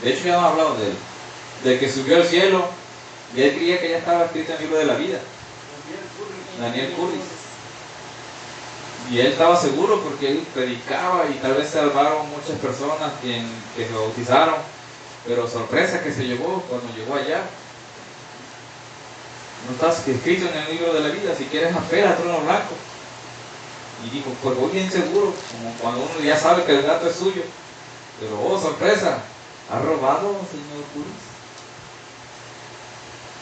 De hecho ya hemos hablado de él. De que subió al cielo y él creía que ya estaba escrito en el libro de la vida. Daniel Curris. Y él estaba seguro porque él predicaba y tal vez salvaron muchas personas que se bautizaron. Pero sorpresa que se llevó cuando llegó allá. No está escrito en el libro de la vida, si quieres apela al trono blanco. Y dijo, pues voy bien seguro, como cuando uno ya sabe que el gato es suyo. Pero oh, sorpresa, ¿ha robado, señor Curris?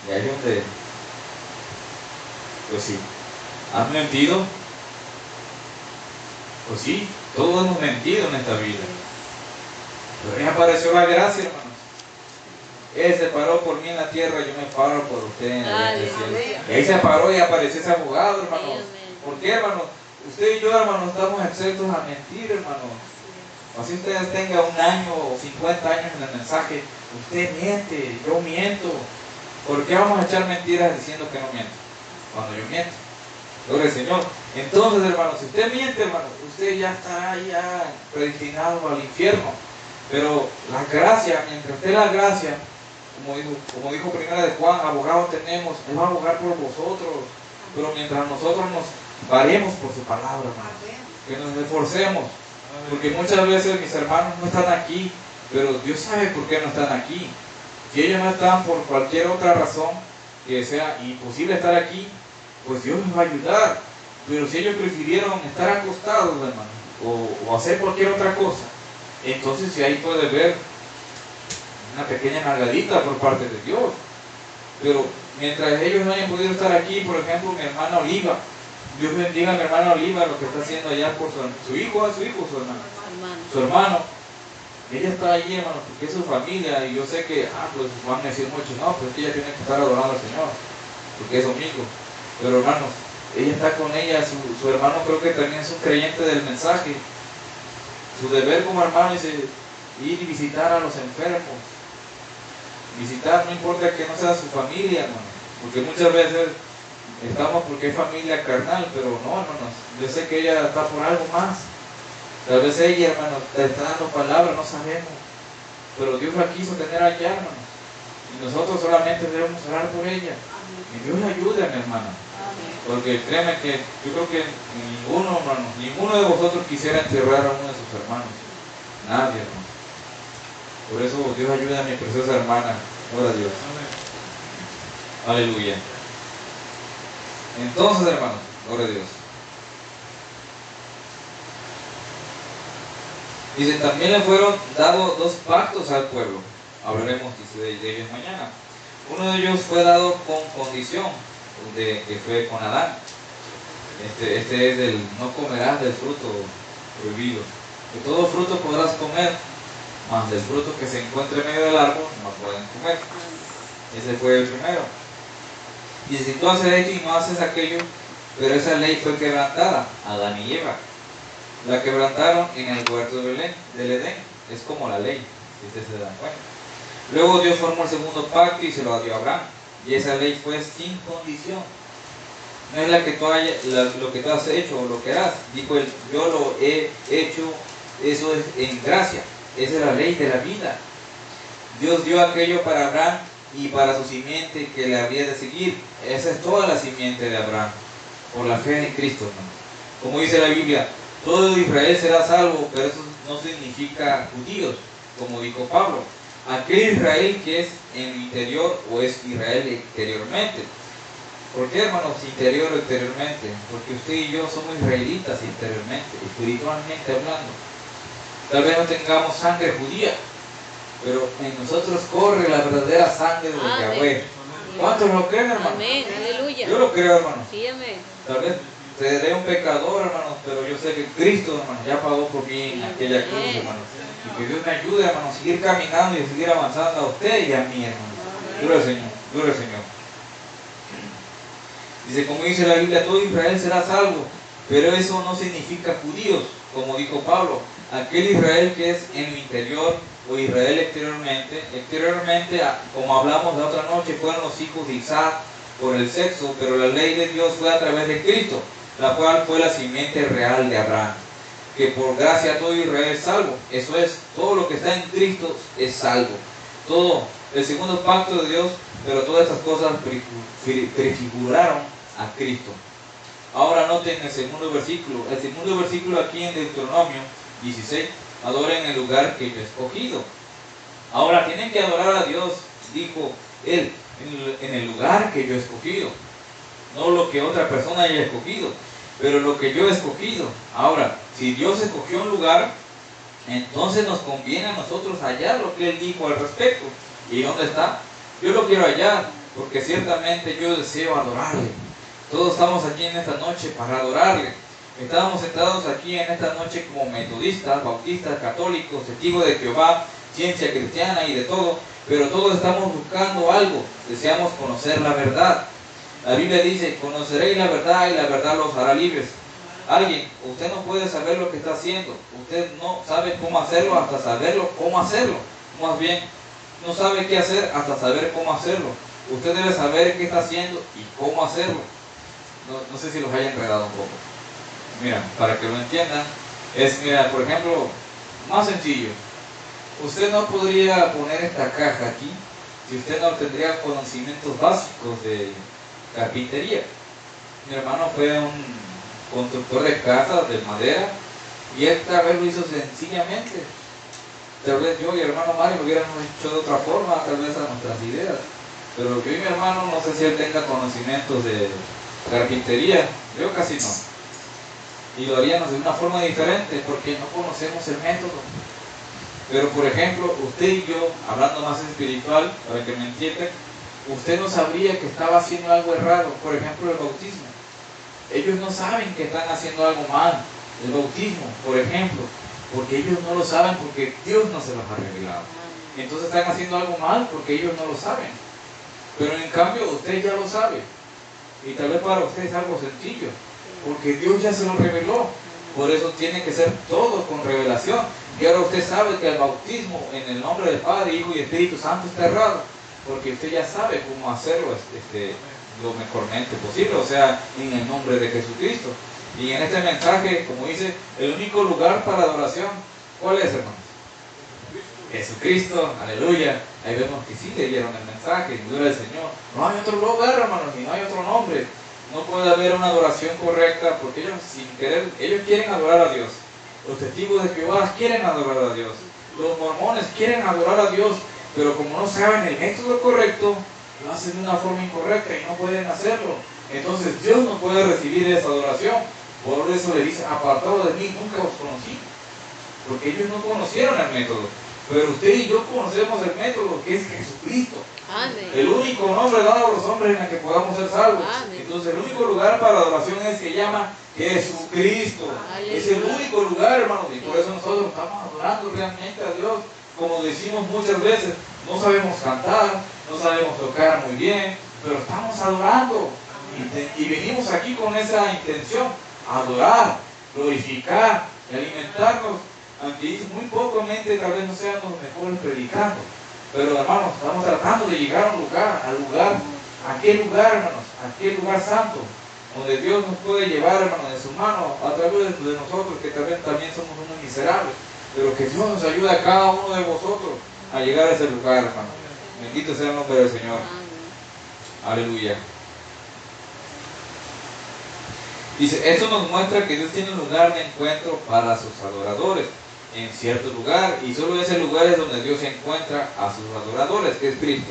Y ahí es donde, pues sí, ¿has mentido? Pues sí, todos hemos mentido en esta vida. Pero ahí apareció la gracia, hermanos. Él se paró por mí en la tierra, yo me paro por usted en el cielo. Y ahí se paró y apareció ese abogado, hermanos. ¿Por qué, hermanos? Usted y yo, hermanos, estamos exentos a mentir, hermanos. Así ustedes tengan 1 año o 50 años en el mensaje, usted miente, yo miento. ¿Por qué vamos a echar mentiras diciendo que no miento? Cuando yo miento. Gloria al Señor. Entonces, hermanos, si usted miente, hermanos, usted ya estará ya predestinado al infierno. Pero la gracia, mientras esté la gracia, como dijo primera de Juan, abogados tenemos, Él va a abogar por vosotros. Pero mientras nosotros nos varemos por su palabra, hermanos, que nos esforcemos. Porque muchas veces mis hermanos no están aquí, pero Dios sabe por qué no están aquí. Si ellos no están por cualquier otra razón que sea imposible estar aquí, pues Dios les va a ayudar. Pero si ellos prefirieron estar acostados, hermano, o hacer cualquier otra cosa, entonces si ahí puede ver una pequeña nalgadita por parte de Dios. Pero mientras ellos no hayan podido estar aquí, por ejemplo, mi hermana Oliva, Dios bendiga a mi hermana Oliva lo que está haciendo allá por su hijo o su hermano. Su hermano. Ella está allí, hermano, porque es su familia, y yo sé que, pues van a decir mucho, no, pues ella tiene que estar adorando al Señor, porque es domingo. Pero hermanos, ella está con ella, su hermano creo que también es un creyente del mensaje. Su deber como hermano es ir y visitar a los enfermos. Visitar, no importa que no sea su familia, hermano, porque muchas veces estamos porque es familia carnal, pero no, hermanos, yo sé que ella está por algo más. Tal vez ella, hermanos, te está dando palabras, no sabemos, pero Dios la quiso tener allá, hermanos, y nosotros solamente debemos orar por ella. Y Dios la ayude, mi hermana. Porque créeme que yo creo que ninguno, hermanos, ninguno de vosotros quisiera enterrar a uno de sus hermanos. Nadie, hermanos. Por eso Dios ayude a mi preciosa hermana. Gloria a Dios. Aleluya. Entonces, hermanos, gloria a Dios. Dice, también le fueron dados 2 pactos al pueblo. Hablaremos de ellos mañana. Uno de ellos fue dado con condición, que fue con Adán. Este es del no comerás del fruto prohibido. De todo fruto podrás comer, mas del fruto que se encuentre en medio del árbol no pueden comer. Ese fue el primero. Y si tú haces esto y no haces aquello, pero esa ley fue quebrantada, Adán y Eva. La quebrantaron en el huerto del Edén. Es como la ley, si ustedes se dan cuenta. Luego Dios formó el segundo pacto y se lo dio a Abraham. Y esa ley fue sin condición. no es lo que tú has hecho o lo que harás. Dijo él, yo lo he hecho, eso es en gracia. Esa es la ley de la vida. Dios dio aquello para Abraham y para su simiente que le habría de seguir. Esa es toda la simiente de Abraham, por la fe en Cristo, hermano. Como dice la Biblia, todo Israel será salvo, pero eso no significa judíos, como dijo Pablo. Aquel Israel que es en el interior o es Israel exteriormente. ¿Por qué, hermanos, interior o exteriormente? Porque usted y yo somos israelitas interiormente, espiritualmente hablando. Tal vez no tengamos sangre judía, pero en nosotros corre la verdadera sangre de Yahweh. ¿Cuántos lo creen, hermano? Amén, aleluya. Yo lo creo, hermano. Sí, amén. Tal vez seré un pecador, hermanos, pero yo sé que Cristo, hermano, ya pagó por mí en aquella cruz, hermanos. Y que Dios me ayude, hermano, a seguir caminando y a seguir avanzando a usted y a mí, hermano. Gloria al Señor, gloria al Señor. Dice, como dice la Biblia, todo Israel será salvo, pero eso no significa judíos, como dijo Pablo. Aquel Israel que es en el interior o Israel exteriormente, como hablamos la otra noche, fueron los hijos de Isaac por el sexo, pero la ley de Dios fue a través de Cristo, la cual fue la simiente real de Abraham, que por gracia todo Israel es salvo. Eso es, todo lo que está en Cristo es salvo. Todo, el segundo pacto de Dios, pero todas estas cosas prefiguraron a Cristo. Ahora noten el segundo versículo. El segundo versículo aquí en Deuteronomio 16, adoren en el lugar que yo he escogido. Ahora tienen que adorar a Dios, dijo él, en el lugar que yo he escogido. No lo que otra persona haya escogido, pero lo que yo he escogido. Ahora, si Dios escogió un lugar, entonces nos conviene a nosotros hallar lo que Él dijo al respecto. ¿Y dónde está? Yo lo quiero hallar, porque ciertamente yo deseo adorarle. Todos estamos aquí en esta noche para adorarle. Estábamos sentados aquí en esta noche como metodistas, bautistas, católicos, testigos de Jehová, ciencia cristiana y de todo, pero todos estamos buscando algo, deseamos conocer la verdad. La Biblia dice, conoceréis la verdad y la verdad los hará libres. Alguien, usted no puede saber lo que está haciendo, usted no sabe cómo hacerlo hasta saberlo cómo hacerlo. Más bien, no sabe qué hacer hasta saber cómo hacerlo. Usted debe saber qué está haciendo y cómo hacerlo. No sé si los haya enredado un poco. Mira, para que lo entiendan, mira, por ejemplo, más sencillo. Usted no podría poner esta caja aquí si usted no tendría conocimientos básicos de carpintería. Mi hermano fue un constructor de casas de madera y él tal vez lo hizo sencillamente. Tal vez yo y el hermano Mario lo hubiéramos hecho de otra forma, tal vez a nuestras ideas. Pero yo y mi hermano no sé si él tenga conocimientos de carpintería, yo casi no. Y lo haríamos de una forma diferente porque no conocemos el método. Pero por ejemplo, usted y yo, hablando más espiritual, para que me entiendan, usted no sabría que estaba haciendo algo errado. Por ejemplo, el bautismo. Ellos no saben que están haciendo algo mal. El bautismo, por ejemplo, porque ellos no lo saben porque Dios no se los ha revelado. Entonces están haciendo algo mal porque ellos no lo saben. Pero en cambio usted ya lo sabe. Y tal vez para usted es algo sencillo, porque Dios ya se lo reveló. Por eso tiene que ser todo con revelación. Y ahora usted sabe que el bautismo en el nombre del Padre, Hijo y Espíritu Santo está errado, porque usted ya sabe cómo hacerlo lo mejormente posible, o sea, en el nombre de Jesucristo. Y en este mensaje, como dice, el único lugar para adoración, ¿cuál es, hermanos? Jesucristo, aleluya. Ahí vemos que sí leyeron el mensaje, gloria al Señor. No hay otro lugar, hermanos, ni no hay otro nombre. No puede haber una adoración correcta, porque ellos sin querer, ellos quieren adorar a Dios. Los testigos de Jehová quieren adorar a Dios. Los mormones quieren adorar a Dios, pero como no saben el método correcto, lo hacen de una forma incorrecta y no pueden hacerlo. Entonces Dios no puede recibir esa adoración. Por eso le dice, apartado de mí, nunca os conocí. Porque ellos no conocieron el método. Pero usted y yo conocemos el método, que es Jesucristo. Amén. El único nombre dado a los hombres en el que podamos ser salvos. Amén. Entonces el único lugar para adoración se llama Jesucristo. Aleluya. Es el único lugar, hermanos. Y por eso nosotros estamos adorando realmente a Dios. Como decimos muchas veces, no sabemos cantar, no sabemos tocar muy bien, pero estamos adorando. Y venimos aquí con esa intención, adorar, glorificar y alimentarnos. Aunque muy poco mente tal vez no sean los mejores predicando, pero hermanos, estamos tratando de llegar a un lugar, a aquel lugar, hermanos, a aquel lugar santo, donde Dios nos puede llevar, hermano, de su mano, a través de nosotros, que también somos unos miserables, pero que Dios nos ayude a cada uno de vosotros a llegar a ese lugar, hermano. Bendito sea el nombre del Señor. Aleluya. Dice, esto nos muestra que Dios tiene un lugar de encuentro para sus adoradores en cierto lugar, y solo ese lugar es donde Dios encuentra a sus adoradores, que es Cristo.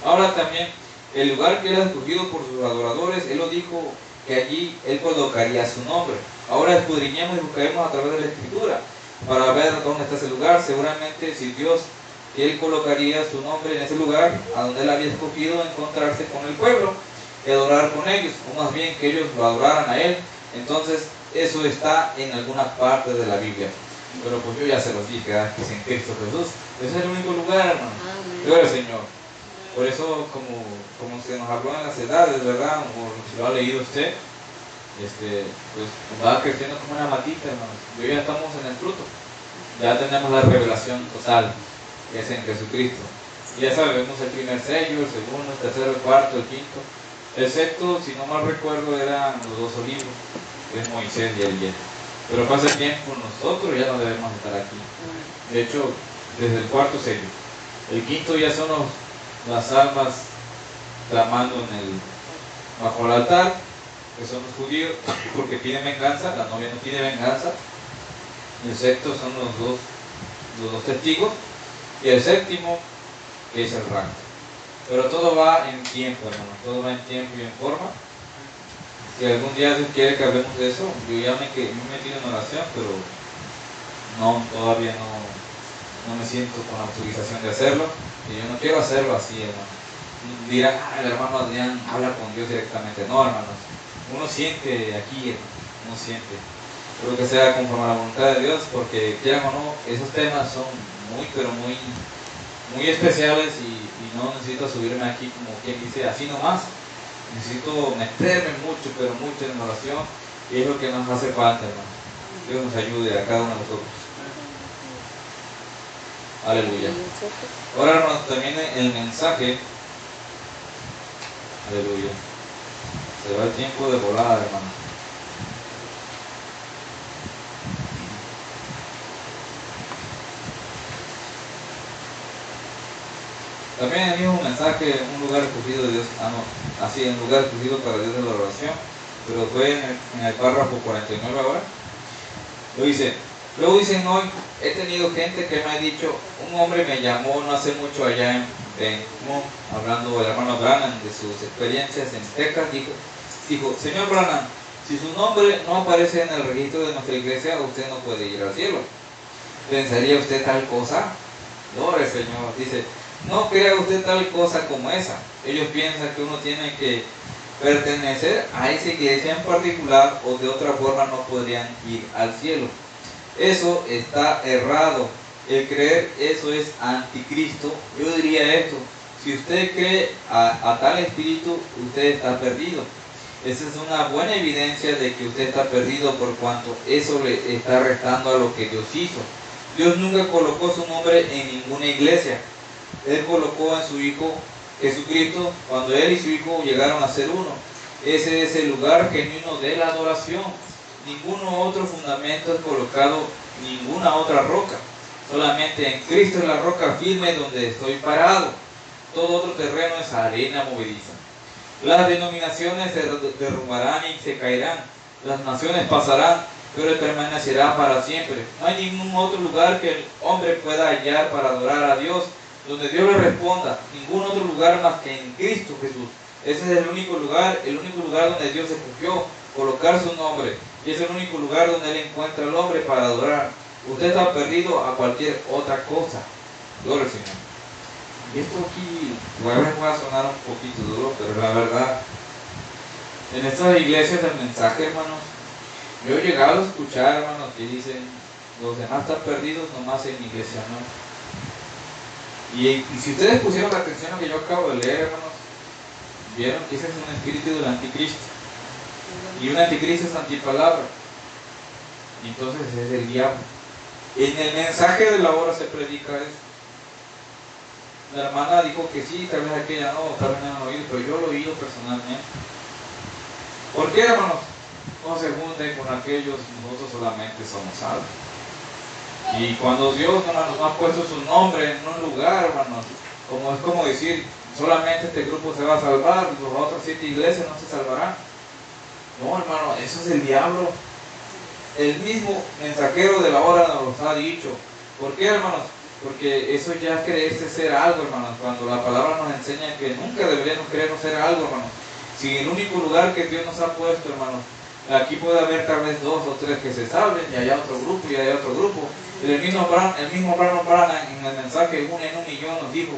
Ahora también, el lugar que Él ha escogido por sus adoradores, Él lo dijo que allí Él colocaría su nombre. Ahora escudriñemos y buscaremos a través de la Escritura para ver dónde está ese lugar. Seguramente si Dios, que Él colocaría su nombre en ese lugar a donde Él había escogido encontrarse con el pueblo y adorar con ellos, o más bien que ellos lo adoraran a Él. Entonces eso está en algunas partes de la Biblia, pero pues yo ya se los dije, ¿verdad? Que es en Cristo Jesús. Ese es el único lugar, hermano. Gloria al Señor. Por eso, como se nos habló en las edades, ¿verdad? O si lo ha leído usted, pues va creciendo como una matita, hermanos. Y hoy ya estamos en el fruto. Ya tenemos la revelación total, que es en Jesucristo. Y ya sabemos el primer sello, el segundo, el tercero, el cuarto, el quinto. El sexto, si no mal recuerdo, eran los dos olivos, que es Moisés y Elías. Pero pasa el tiempo, nosotros ya no debemos estar aquí. De hecho, desde el cuarto sello. El quinto ya son las almas clamando bajo el altar, que son los judíos, porque piden venganza, la novia no pide venganza. El sexto son los dos testigos, y el séptimo, que es el rapto. Pero todo va en tiempo, hermano, todo va en tiempo y en forma. Si algún día Dios quiere que hablemos de eso, yo ya me he metido en oración, pero todavía no me siento con autorización de hacerlo, y yo no quiero hacerlo así, hermano. Dirán, el hermano Adrián habla con Dios directamente. No, hermanos, uno siente aquí, uno siente. Espero que sea conforme a la voluntad de Dios, porque quieran o no, esos temas son muy especiales, y no necesito subirme aquí como quien dice así nomás. Necesito meterme mucho, pero mucho en oración, y es lo que nos hace falta, hermano. Dios nos ayude a cada uno de nosotros. Aleluya. Ahora, hermanos, también el mensaje. Aleluya. Se va el tiempo de volada, hermano. También el mismo mensaje, un lugar escogido de Dios, así, un lugar escogido para Dios de la oración, pero fue en el párrafo 49 ahora. Luego dicen hoy, he tenido gente que me ha dicho, un hombre me llamó no hace mucho allá en Benjamín, hablando del hermano Branham de sus experiencias en Texas, dijo, señor Branham, si su nombre no aparece en el registro de nuestra iglesia, usted no puede ir al cielo. ¿Pensaría usted tal cosa? Gloria al Señor. Dice, no crea usted tal cosa como esa. Ellos piensan que uno tiene que pertenecer a esa iglesia en particular, o de otra forma no podrían ir al cielo. Eso está errado. El creer eso es anticristo. Yo diría esto: si usted cree a tal espíritu, usted está perdido. Esa es una buena evidencia de que usted está perdido, por cuanto eso le está restando a lo que Dios hizo. Dios nunca colocó su nombre en ninguna iglesia. Él colocó en su Hijo Jesucristo cuando Él y su Hijo llegaron a ser uno. Ese es el lugar genuino de la adoración. Ningún otro fundamento es colocado, ninguna otra roca. Solamente en Cristo es la roca firme donde estoy parado. Todo otro terreno es arena movediza. Las denominaciones se derrumbarán y se caerán. Las naciones pasarán, pero Él permanecerá para siempre. No hay ningún otro lugar que el hombre pueda hallar para adorar a Dios, donde Dios le responda. Ningún otro lugar más que en Cristo Jesús. Ese es el único lugar donde Dios escogió colocar su nombre. Y es el único lugar donde Él encuentra al hombre para adorar. Usted está perdido a cualquier otra cosa. Gloria al Señor. Y esto aquí, a veces puede sonar un poquito duro, pero la verdad, en estas iglesias del mensaje, hermanos, yo he llegado a escuchar, hermanos, que dicen, los demás están perdidos, nomás en mi iglesia no. Y si ustedes pusieron la atención a lo que yo acabo de leer, hermanos, vieron que ese es un espíritu del anticristo. Y un anticristo es antipalabra. Y entonces es el diablo. En el mensaje de la hora se predica eso. La hermana dijo que sí, tal vez aquella no, tal vez no lo han oído, pero yo lo he oído personalmente. ¿Por qué, hermanos? No se junten con aquellos, nosotros solamente somos salvos. Y cuando Dios nos ha puesto su nombre en un lugar, hermanos, como es como decir, solamente este grupo se va a salvar, las otras 7 iglesias no se salvarán. No, hermano, eso es el diablo. El mismo mensajero de la hora nos ha dicho. ¿Por qué, hermanos? Porque eso ya es creerse ser algo, hermanos. Cuando la palabra nos enseña que nunca deberíamos creernos ser algo, hermanos. Si el único lugar que Dios nos ha puesto, hermanos, aquí puede haber tal vez 2 o 3 que se salven, y haya otro grupo, y haya otro grupo. El mismo Branham en el mensaje 1 en 1 millón nos dijo,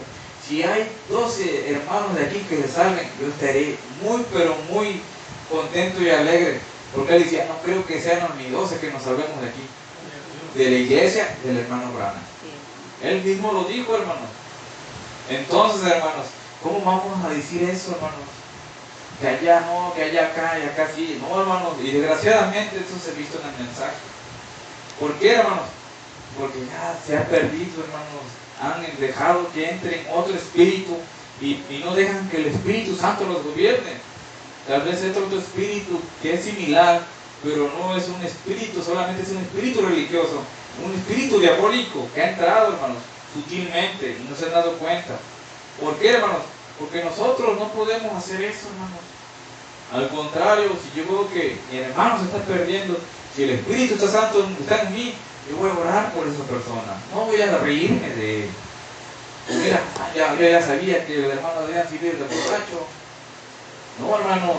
si hay 12 hermanos de aquí que se salven, yo estaré muy, pero muy contento y alegre. Porque él decía, no creo que sean ni 12 que nos salvemos de aquí. De la iglesia del hermano Branham. Él mismo lo dijo, hermanos. Entonces, hermanos, ¿cómo vamos a decir eso, hermanos? Que allá no, que allá acá y acá sí. No, hermanos. Y desgraciadamente eso se ha visto en el mensaje. ¿Por qué, hermanos? Porque ya se ha perdido, hermanos. Han dejado que entre otro espíritu y no dejan que el Espíritu Santo los gobierne. Tal vez es otro espíritu que es similar, pero no es un espíritu, solamente es un espíritu religioso, un espíritu diabólico que ha entrado, hermanos, sutilmente y no se han dado cuenta. ¿Por qué, hermanos? Porque nosotros no podemos hacer eso, hermanos. Al contrario, si yo veo que mi hermano se está perdiendo, si el Espíritu Santo está en mí, yo voy a orar por esa persona. No voy a reírme de él. Mira, yo ya sabía que el hermano debía vivir de borracho. No, hermanos,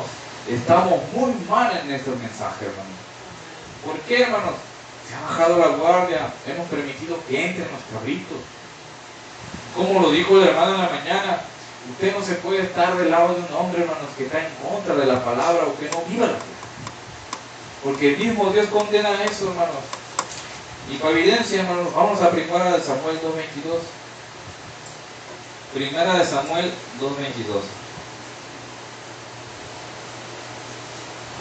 estamos muy mal en este mensaje, hermanos. ¿Por qué, hermanos? Se ha bajado la guardia, hemos permitido que entren los cabritos. Como lo dijo el hermano en la mañana, usted no se puede estar del lado de un hombre, hermanos, que está en contra de la palabra o que no viva la fe. Porque el mismo Dios condena eso, hermanos. Y para evidencia, hermanos, vamos a 1 Samuel 2:22. 1 Samuel 2:22.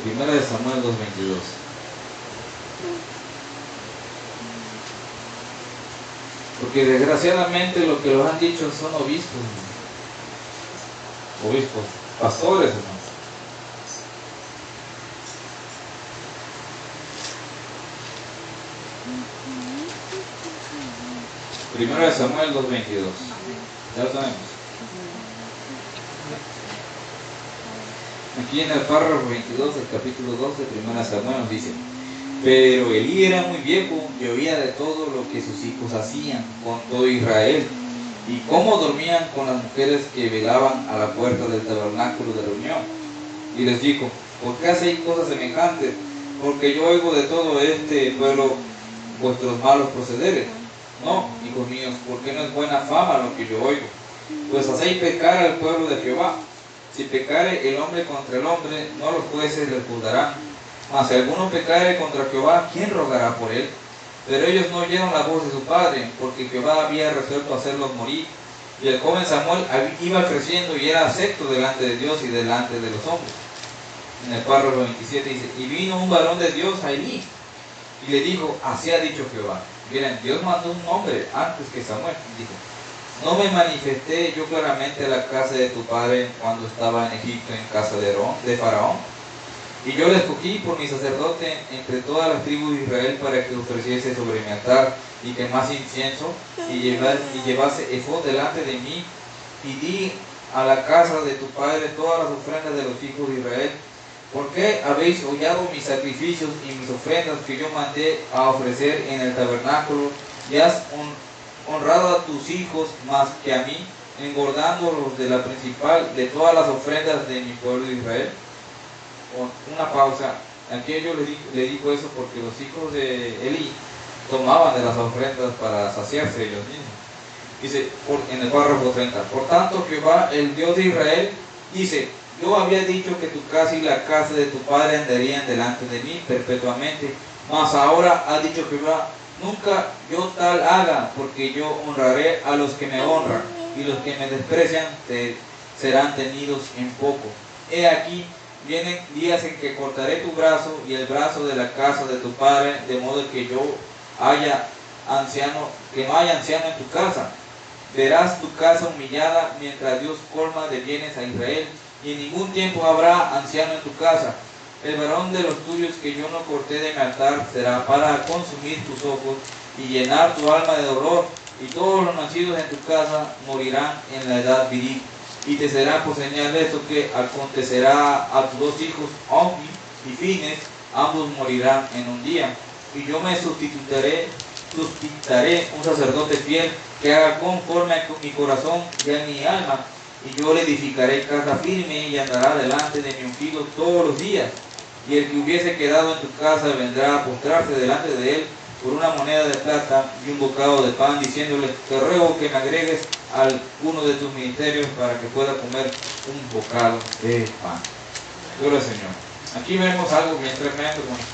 1 Samuel 2:22. Porque desgraciadamente lo que los han dicho son obispos, pastores, hermanos. Primero de Samuel 2:22. Ya lo sabemos. Aquí en el párrafo 22 del capítulo 2 de 1 Samuel nos dice: pero Elí era muy viejo y oía de todo lo que sus hijos hacían con todo Israel, y cómo dormían con las mujeres que velaban a la puerta del tabernáculo de reunión. Y les dijo: ¿por qué hacéis cosas semejantes? Porque yo oigo de todo este pueblo vuestros malos procederes. No, hijos míos, porque no es buena fama lo que yo oigo. Pues hacéis pecar al pueblo de Jehová. Si pecare el hombre contra el hombre, no los jueces le juzgarán. Mas si alguno pecare contra Jehová, ¿quién rogará por él? Pero ellos no oyeron la voz de su padre, porque Jehová había resuelto hacerlos morir. Y el joven Samuel iba creciendo y era acepto delante de Dios y delante de los hombres. En el párrafo 27 dice: y vino un varón de Dios a Elí, y le dijo: así ha dicho Jehová. Miren, Dios mandó un hombre antes que Samuel. Dijo: ¿no me manifesté yo claramente a la casa de tu padre cuando estaba en Egipto en casa de Faraón? Y yo le escogí por mi sacerdote entre todas las tribus de Israel para que ofreciese sobre mi altar y quemase incienso y llevase efod delante de mí, y di a la casa de tu padre todas las ofrendas de los hijos de Israel. ¿Por qué habéis hollado mis sacrificios y mis ofrendas que yo mandé a ofrecer en el tabernáculo, y has honrado a tus hijos más que a mí, engordándolos de la principal de todas las ofrendas de mi pueblo de Israel? Una pausa. Aquí yo le digo eso porque los hijos de Elí tomaban de las ofrendas para saciarse ellos mismos. Dice en el párrafo 30: por tanto Jehová, el Dios de Israel, dice: yo había dicho que tu casa y la casa de tu padre andarían delante de mí perpetuamente, mas ahora ha dicho Jehová: nunca yo tal haga, porque yo honraré a los que me honran, y los que me desprecian serán tenidos en poco. He aquí, vienen días en que cortaré tu brazo y el brazo de la casa de tu padre, de modo que no haya anciano en tu casa. Verás tu casa humillada mientras Dios colma de bienes a Israel, y en ningún tiempo habrá anciano en tu casa. El varón de los tuyos que yo no corté de mi altar será para consumir tus ojos y llenar tu alma de dolor, y todos los nacidos en tu casa morirán en la edad viril. Y te será por señal esto que acontecerá a tus dos hijos, Ofni y Fines, ambos morirán en un día. Y yo me sustituiré un sacerdote fiel que haga conforme a mi corazón y a mi alma, y yo le edificaré casa firme y andará delante de mi ungido todos los días. Y el que hubiese quedado en tu casa vendrá a postrarse delante de él por una moneda de plata y un bocado de pan, diciéndole: te ruego que me agregues a alguno de tus ministerios para que pueda comer un bocado de pan. Gloria al Señor. Aquí vemos algo bien tremendo, hermanos.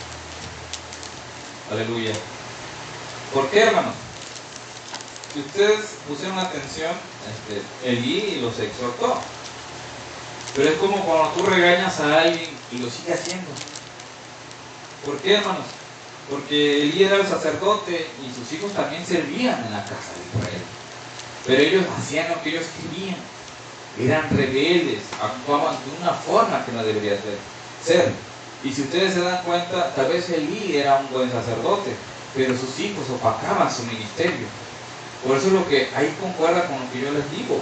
Aleluya. ¿Por qué, hermanos? Si ustedes pusieron atención, Elí los exhortó. Pero es como cuando tú regañas a alguien y lo sigue haciendo. ¿Por qué, hermanos? Porque Elí era el sacerdote y sus hijos también servían en la casa de Israel. Pero ellos hacían lo que ellos querían. Eran rebeldes, actuaban de una forma que no debería ser. Y si ustedes se dan cuenta, tal vez Elí era un buen sacerdote, pero sus hijos opacaban su ministerio. Por eso es lo que ahí concuerda con lo que yo les digo,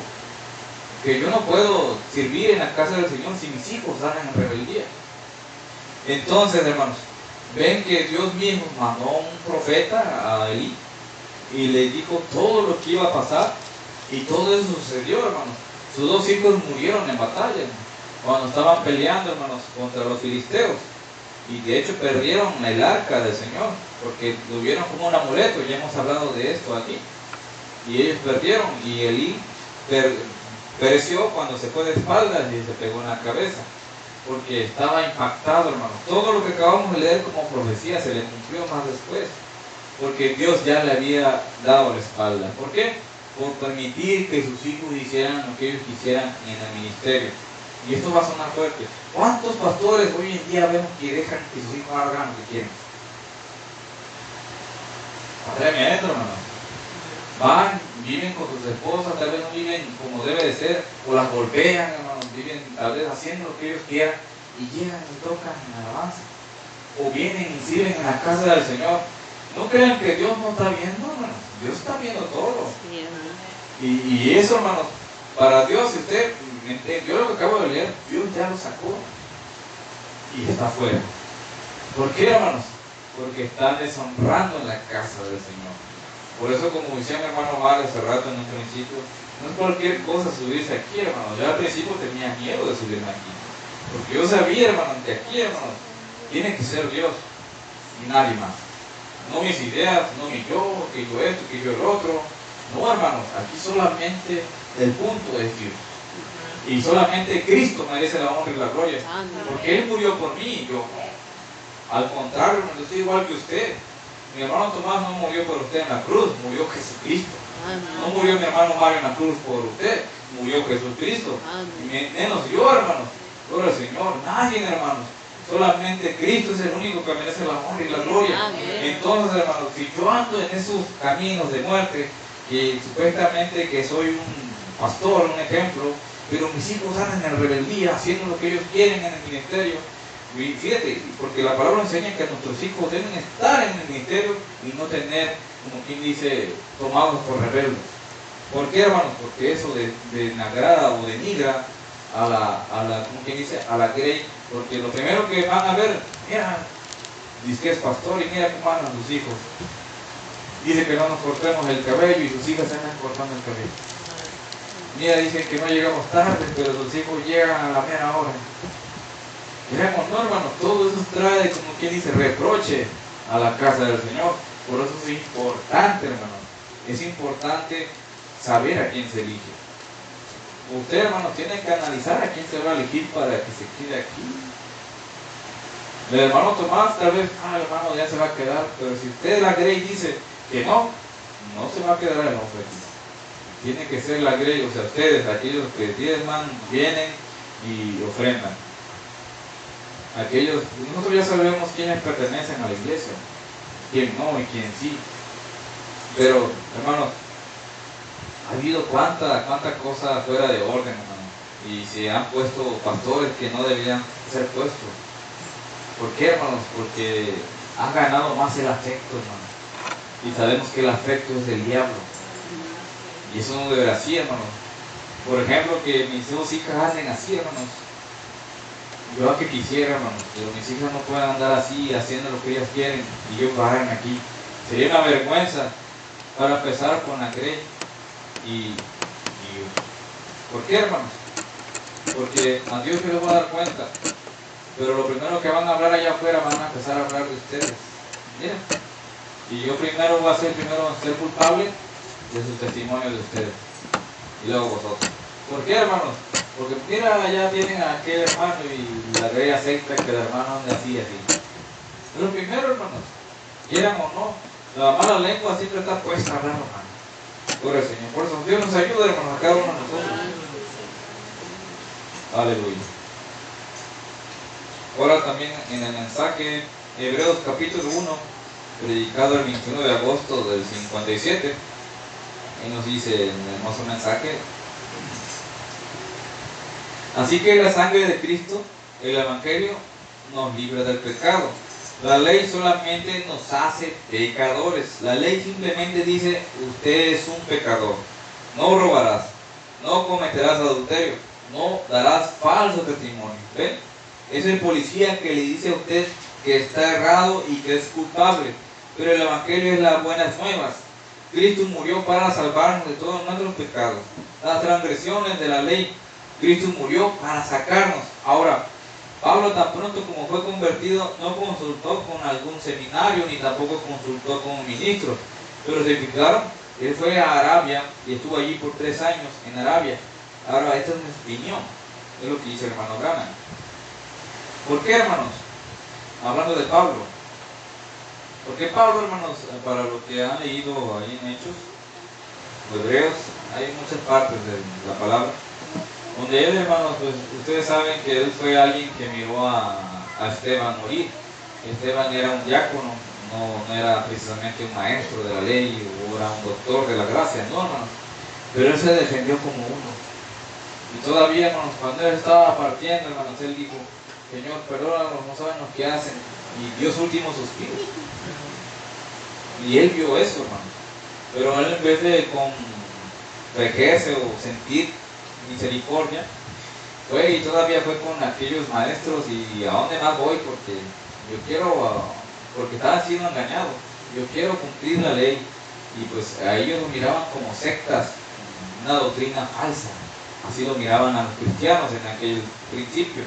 que yo no puedo servir en la casa del Señor si mis hijos andan en rebeldía. Entonces, hermanos, ven que Dios mismo mandó a un profeta a Elí y le dijo todo lo que iba a pasar, y todo eso sucedió, hermanos. Sus dos hijos murieron en batalla cuando estaban peleando, hermanos, contra los filisteos, y de hecho perdieron el arca del Señor porque lo vieron como un amuleto. Ya hemos hablado de esto aquí, y ellos perdieron, y Elí pereció cuando se fue de espaldas y se pegó en la cabeza porque estaba impactado, hermano. Todo lo que acabamos de leer como profecía se le cumplió más después, porque Dios ya le había dado la espalda. ¿Por qué? Por permitir que sus hijos hicieran lo que ellos quisieran en el ministerio. Y esto va a sonar fuerte. ¿Cuántos pastores hoy en día vemos que dejan que sus hijos hagan lo que quieren? Tremendo, hermano. Van, viven con sus esposas, tal vez no viven como debe de ser, o las golpean, hermano, viven tal vez haciendo lo que ellos quieran, y llegan y tocan en alabanza, o vienen y sirven en la casa del Señor. No crean que Dios no está viendo, hermano. Dios está viendo todo. Y eso, hermanos, para Dios, si usted entendió lo que acabo de leer, Dios ya lo sacó y está afuera. ¿Por qué, hermanos? Porque están deshonrando en la casa del Señor. Por eso, como decía mi hermano Mario hace rato en un principio, no es cualquier cosa subirse aquí, hermano. Yo al principio tenía miedo de subirme aquí, porque yo sabía, hermano, que aquí, hermano, tiene que ser Dios y nadie más. No mis ideas, no mi yo, que yo esto, que yo el otro. No, hermanos, aquí solamente el punto es Dios. Y solamente Cristo merece la honra y la gloria, porque Él murió por mí y yo. Al contrario, hermano, yo estoy igual que usted. Mi hermano Tomás no murió por usted en la cruz, murió Jesucristo. No murió mi hermano Mario en la cruz por usted, murió Jesucristo. Menos yo, hermanos. Gloria al Señor. Nadie, hermanos. Solamente Cristo es el único que merece la honra y la gloria. Entonces, hermanos, si yo ando en esos caminos de muerte, que supuestamente que soy un pastor, un ejemplo, pero mis hijos andan en rebeldía, haciendo lo que ellos quieren en el ministerio. Y fíjate, porque la palabra enseña que nuestros hijos deben estar en el ministerio y no tener, como quien dice, tomados por rebeldes. ¿Por qué, hermanos? Porque eso denagrada o denigra a la, como quien dice, a la grey. Porque lo primero que van a ver, mira, dice que es pastor y mira cómo andan sus hijos. Dice que no nos cortemos el cabello y sus hijas se andan cortando el cabello. Mira, dicen que no llegamos tarde, pero sus hijos llegan a la mera hora. Miremos, no, hermanos, todo eso trae, como quien dice, reproche a la casa del Señor. Por eso es importante, hermanos, es importante saber a quién se elige. Usted, hermanos, tiene que analizar a quién se va a elegir para que se quede aquí. El hermano Tomás, tal vez, el hermano ya se va a quedar, pero si usted la Grey dice que no se va a quedar el hombre aquí. Tiene que ser la Grey, o sea, ustedes, aquellos que diezman, vienen y ofrendan. Aquellos, nosotros ya sabemos quiénes pertenecen a la iglesia, quién no y quién sí. Pero, hermanos, ha habido cuánta cosa fuera de orden, hermano. Y se han puesto pastores que no deberían ser puestos. ¿Por qué, hermanos? Porque han ganado más el afecto, hermanos. Y sabemos que el afecto es del diablo. Y eso no debería ser, hermanos. Por ejemplo, que mis dos hijas hacen así, hermanos. Yo a que quisiera, hermanos, pero mis hijas no pueden andar así, haciendo lo que ellas quieren, y yo bajarme aquí. Sería una vergüenza para empezar con la Grey. ¿Por qué, hermanos? Porque a Dios se les va a dar cuenta. Pero lo primero que van a hablar allá afuera, van a empezar a hablar de ustedes. Miren. Y yo primero voy a ser culpable de su testimonio de ustedes. Y luego vosotros. ¿Por qué, hermanos? Porque mira, allá tienen a aquel hermano y la Grey acepta que el hermano ande así y así. Es lo primero, hermanos. Quieran o no, la mala lengua siempre está puesta a hablar, hermano. Por el Señor. Por eso Dios nos ayuda, hermanos, a cada uno de nosotros. Aleluya. Ahora también en el mensaje Hebreos capítulo 1, predicado el 21 de agosto del 57, y nos dice en el hermoso mensaje: así que la sangre de Cristo, el Evangelio, nos libra del pecado. La ley solamente nos hace pecadores. La ley simplemente dice: usted es un pecador. No robarás, no cometerás adulterio, no darás falso testimonio. ¿Ven? Es el policía que le dice a usted que está errado y que es culpable. Pero el Evangelio es las buenas nuevas. Cristo murió para salvarnos de todos nuestros pecados, las transgresiones de la ley. Cristo murió para sacarnos. Ahora, Pablo tan pronto como fue convertido, no consultó con algún seminario, ni tampoco consultó con un ministro. Pero se fijaron, él fue a Arabia y estuvo allí por 3 años en Arabia. Ahora, esta es mi opinión, es lo que dice el hermano Gana. ¿Por qué, hermanos? Hablando de Pablo. Porque Pablo, hermanos, para los que han leído ahí en Hechos, los Hebreos, hay muchas partes de la palabra donde él, hermanos, pues ustedes saben que él fue alguien que miró a Esteban morir. Esteban era un diácono, no era precisamente un maestro de la ley o era un doctor de la gracia, no, hermanos. Pero él se defendió como uno. Y todavía, hermanos, cuando él estaba partiendo, hermanos, él dijo: Señor, perdónanos, no saben lo que hacen. Y dio su último suspiro. Y él vio eso, hermanos. Pero él, en vez de convertirse o sentir misericordia, fue y todavía fue con aquellos maestros y a dónde más voy, porque yo quiero, porque estaban siendo engañados, yo quiero cumplir la ley. Y pues a ellos lo miraban como sectas, una doctrina falsa, así lo miraban a los cristianos en aquel principio.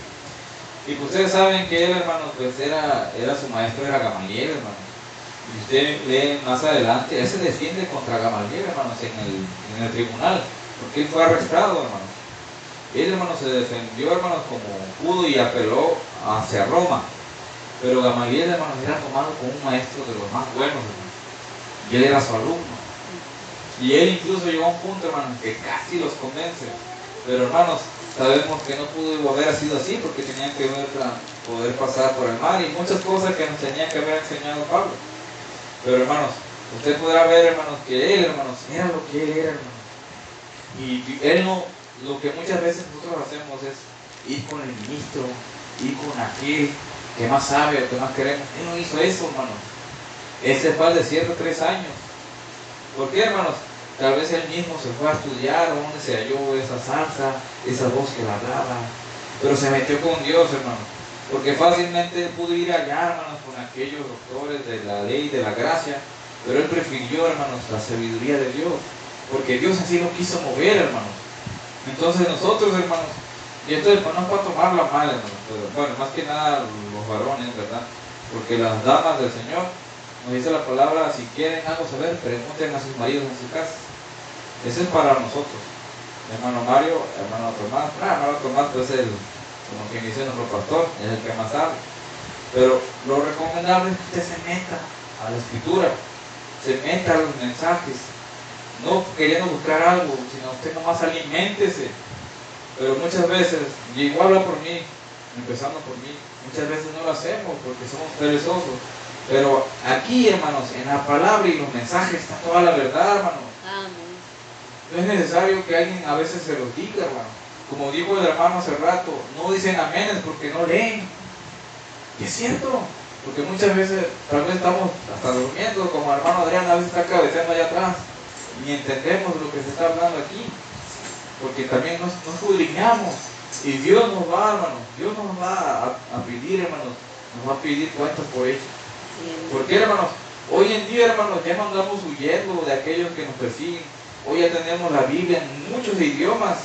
Y pues ustedes saben que él, hermanos, pues era su maestro, era Gamaliel, hermanos. Y usted lee más adelante, él se defiende contra Gamaliel, hermanos, en el tribunal, porque él fue arrestado, hermanos. Él, hermanos, se defendió, hermanos, como pudo y apeló hacia Roma. Pero Gamaliel, hermanos, era tomado como un maestro de los más buenos, hermanos. Y él era su alumno. Y él incluso llegó a un punto, hermanos, que casi los convence. Pero, hermanos, sabemos que no pudo haber sido así porque tenían que poder pasar por el mar y muchas cosas que nos tenía que haber enseñado Pablo. Pero, hermanos, usted podrá ver, hermanos, que él, hermanos, era lo que él era, hermanos. Y él no, lo que muchas veces nosotros hacemos es ir con el ministro, ir con aquel que más sabe o que más queremos. Él no hizo eso, hermanos. Él se fue al desierto 3 años. ¿Por qué, hermanos? Tal vez él mismo se fue a estudiar dónde se halló esa salsa, esa voz que le hablaba. Pero se metió con Dios, hermanos. Porque fácilmente pudo ir allá, hermanos, con aquellos doctores de la ley, de la gracia. Pero él prefirió, hermanos, la sabiduría de Dios. Porque Dios así lo quiso mover, hermanos. Entonces nosotros, hermanos, y esto después no es para tomarla mal, hermanos, pero bueno, más que nada los varones, ¿verdad? Porque las damas del Señor, nos dice la palabra, si quieren algo saber, pregunten a sus maridos en su casa. Eso es para nosotros. Hermano Mario, hermano Tomás, hermano Tomás, pues es como quien dice nuestro pastor, es el que más sabe. Pero lo recomendable es que usted se meta a la escritura, se meta a los mensajes, no queriendo buscar algo, sino usted nomás aliméntese. Pero muchas veces, y igual habla por mí, empezando por mí, muchas veces no lo hacemos porque somos perezosos. Pero aquí, hermanos, en la palabra y los mensajes está toda la verdad, hermanos. Amén. No es necesario que alguien a veces se los diga, hermano. Como dijo el hermano hace rato, no dicen aménes porque no leen. Y es cierto, porque muchas veces tal vez estamos hasta durmiendo, como el hermano Adrián a veces está cabeceando allá atrás, y entendemos lo que se está hablando aquí, porque también nos escudriñamos, y Dios nos va, hermanos, Dios nos va a pedir, hermanos, nos va a pedir cuentas por ello. ¿Por qué, hermanos? Hoy en día, hermanos, ya no andamos huyendo de aquellos que nos persiguen. Hoy ya tenemos la Biblia en muchos idiomas.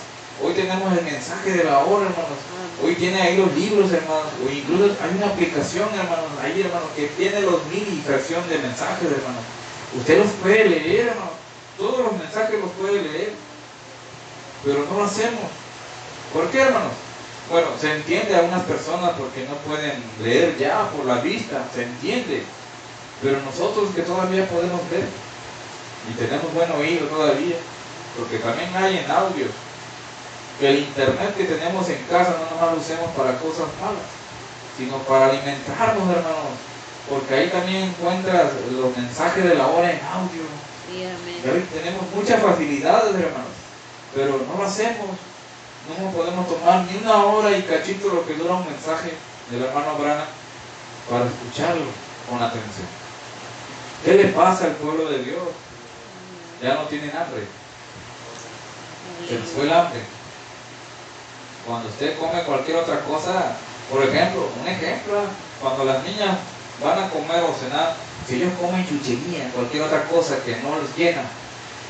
Hoy tenemos el mensaje de la hora, hermanos. Hoy tiene ahí los libros, hermanos. O incluso hay una aplicación, hermanos, ahí, hermanos, que tiene los mil y fracción de mensajes, hermanos. Usted los puede leer, hermanos. Todos los mensajes los puede leer. Pero no lo hacemos. ¿Por qué, hermanos? Bueno, se entiende a unas personas porque no pueden leer ya por la vista, se entiende. Pero nosotros que todavía podemos ver y tenemos buen oído todavía, porque también hay en audio, que el internet que tenemos en casa no nomás lo usemos para cosas malas, sino para alimentarnos, hermanos, porque ahí también encuentras los mensajes de la hora en audio. Sí, amén. Y hoy tenemos muchas facilidades, hermanos, pero no lo hacemos. No podemos tomar ni una hora y cachito lo que dura un mensaje del hermano Branham para escucharlo con atención. ¿Qué le pasa al pueblo de Dios? Ya no tienen hambre. Se les fue el hambre. Cuando usted come cualquier otra cosa, por ejemplo, cuando las niñas van a comer o cenar, si ellos comen chuchería, cualquier otra cosa que no les llena,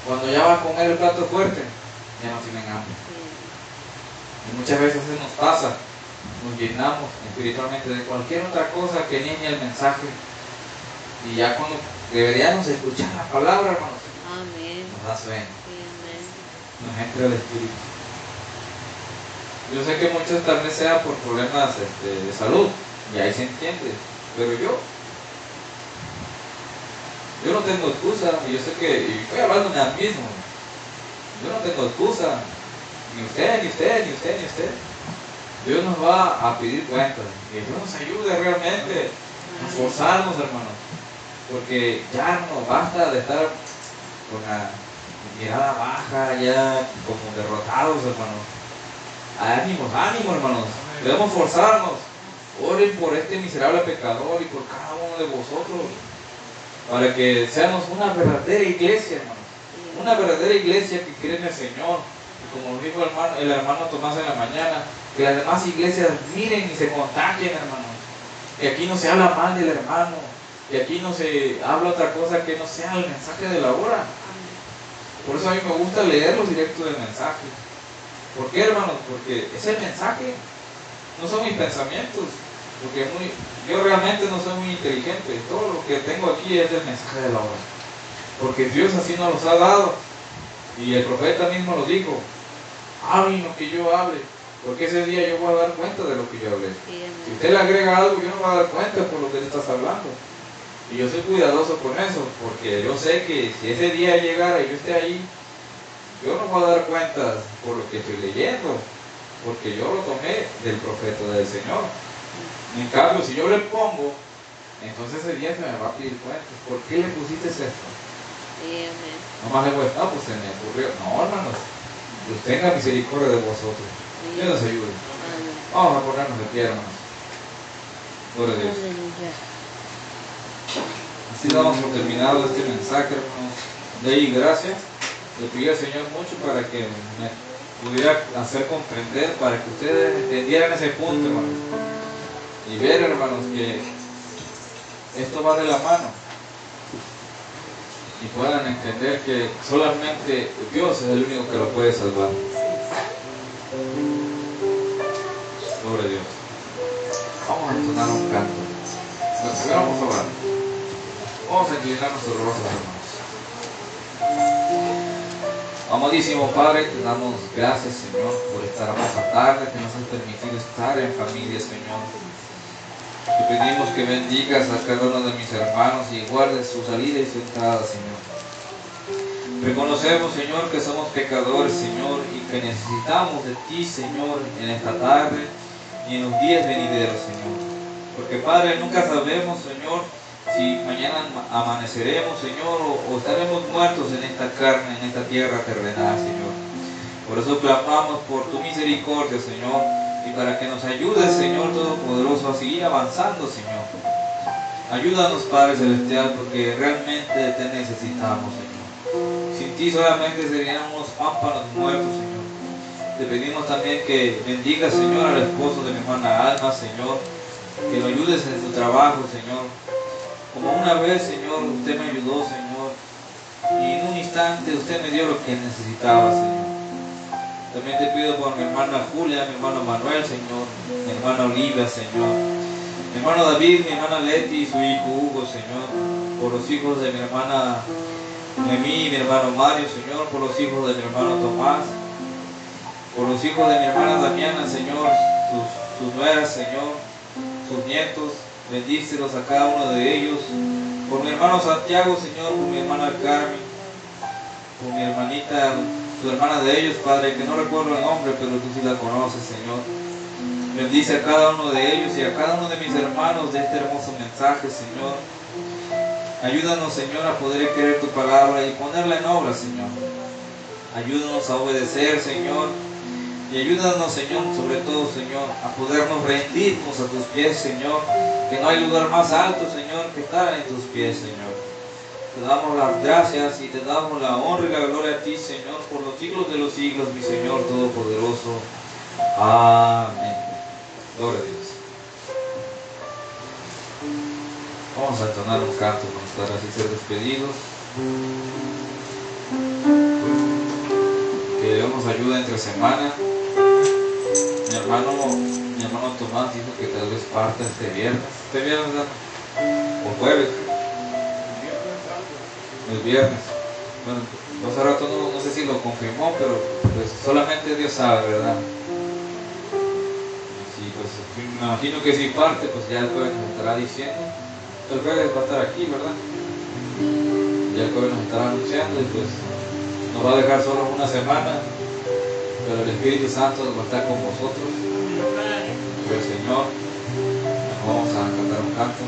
cuando ya va a comer el plato fuerte, ya no tienen hambre. Y muchas veces nos pasa, nos llenamos espiritualmente de cualquier otra cosa que niegue el mensaje. Y ya cuando deberíamos escuchar la palabra, hermanos, Amén. nos da sueño, Sí, amén. nos entra el espíritu. Yo sé que muchos tal vez sea por problemas de salud, y ahí se entiende, pero yo no tengo excusa, y yo sé que, y estoy hablándome a mí mismo, yo no tengo excusa. Ni usted. Dios nos va a pedir cuentas. Que Dios nos ayude realmente a esforzarnos, hermanos. Porque ya no basta de estar con la mirada baja, ya como derrotados, hermanos. Ánimo, hermanos. Debemos esforzarnos. Oren por este miserable pecador y por cada uno de vosotros. Para que seamos una verdadera iglesia, hermanos. Una verdadera iglesia que cree en el Señor. Como dijo el hermano Tomás en la mañana, que las demás iglesias miren y se contagien, hermanos. Que aquí no se habla mal del hermano, que aquí no se habla otra cosa que no sea el mensaje de la hora. Por eso a mí me gusta leer los directos del mensaje. ¿Por qué, hermanos? Porque es el mensaje, no son mis pensamientos. Porque yo realmente no soy muy inteligente. Todo lo que tengo aquí es el mensaje de la hora. Porque Dios así nos los ha dado. Y el profeta mismo lo dijo. Hablen lo que yo hable, porque ese día yo voy a dar cuenta de lo que yo hablé. Si usted le agrega algo, yo no voy a dar cuenta por lo que le estás hablando. Y yo soy cuidadoso con eso, porque yo sé que si ese día llegara y yo esté ahí, yo no voy a dar cuentas por lo que estoy leyendo, porque yo lo tomé del profeta del Señor. En cambio, si yo le pongo, entonces ese día se me va a pedir cuentas. ¿Por qué le pusiste esto? Nomás le voy a decir, no, pues se me ocurrió. No, hermanos. Dios tenga misericordia de vosotros. Dios nos ayude. Vamos a ponernos de pie, hermanos. Gloria a Dios. Así damos por terminado este mensaje, hermanos. De ahí, gracias. Le pido al Señor mucho para que me pudiera hacer comprender, para que ustedes entendieran ese punto, hermanos. Y ver, hermanos, que esto va de la mano. Y puedan entender que solamente Dios es el único que lo puede salvar. Gloria a Dios. Vamos a entonar un canto. Bueno, primero vamos a orar. Vamos a inclinar nuestros rostros, hermanos. Amadísimo Padre, te damos gracias, Señor, por esta hermosa tarde que nos has permitido estar en familia, Señor. Te pedimos que bendigas a cada uno de mis hermanos y guardes su salida y su entrada, Señor. Reconocemos, Señor, que somos pecadores, Señor, y que necesitamos de ti, Señor, en esta tarde y en los días venideros, Señor. Porque, Padre, nunca sabemos, Señor, si mañana amaneceremos, Señor, o estaremos muertos en esta carne, en esta tierra terrenal, Señor. Por eso clamamos por tu misericordia, Señor, y para que nos ayudes, Señor Todopoderoso, a seguir avanzando, Señor. Ayúdanos, Padre Celestial, porque realmente te necesitamos, Señor. Sin ti solamente serían unos pámpanos muertos, Señor. Te pedimos también que bendiga, Señor, al esposo de mi hermana Alma, Señor. Que lo ayudes en su trabajo, Señor. Como una vez, Señor, usted me ayudó, Señor. Y en un instante usted me dio lo que necesitaba, Señor. También te pido por mi hermana Julia, mi hermano Manuel, Señor. Mi hermana Olivia, Señor. Mi hermano David, mi hermana Leti y su hijo Hugo, Señor. Por los hijos de mi hermana Noemí y mi hermano Mario, Señor. Por los hijos de mi hermano Tomás. Por los hijos de mi hermana Damiana, Señor. Sus nueras, Señor. Sus nietos. Bendícelos a cada uno de ellos. Por mi hermano Santiago, Señor. Por mi hermana Carmen. Por mi hermanita, tu hermana de ellos, Padre, que no recuerdo el nombre, pero tú sí la conoces, Señor. Bendice a cada uno de ellos y a cada uno de mis hermanos de este hermoso mensaje, Señor. Ayúdanos, Señor, a poder creer tu palabra y ponerla en obra, Señor. Ayúdanos a obedecer, Señor. Y ayúdanos, Señor, sobre todo, Señor, a podernos rendirnos a tus pies, Señor. Que no hay lugar más alto, Señor, que estar en tus pies, Señor. Te damos las gracias y te damos la honra y la gloria a ti, Señor, por los siglos de los siglos, mi Señor Todopoderoso. Amén. Gloria a Dios. Vamos a entonar un canto para así ser despedidos. Que Dios nos ayude entre semana. Mi hermano Tomás dijo que tal vez parte este viernes. ¿Este viernes, ¿verdad? O jueves. El viernes. Bueno, hace rato no sé si lo confirmó, pero pues solamente Dios sabe, ¿verdad? Sí, pues me imagino que si parte, pues ya el jueves nos estará diciendo. El jueves va a estar aquí, ¿verdad? Ya el jueves nos estará anunciando y pues nos va a dejar solo una semana, pero el Espíritu Santo va a estar con vosotros. El Señor, nos vamos a cantar un canto.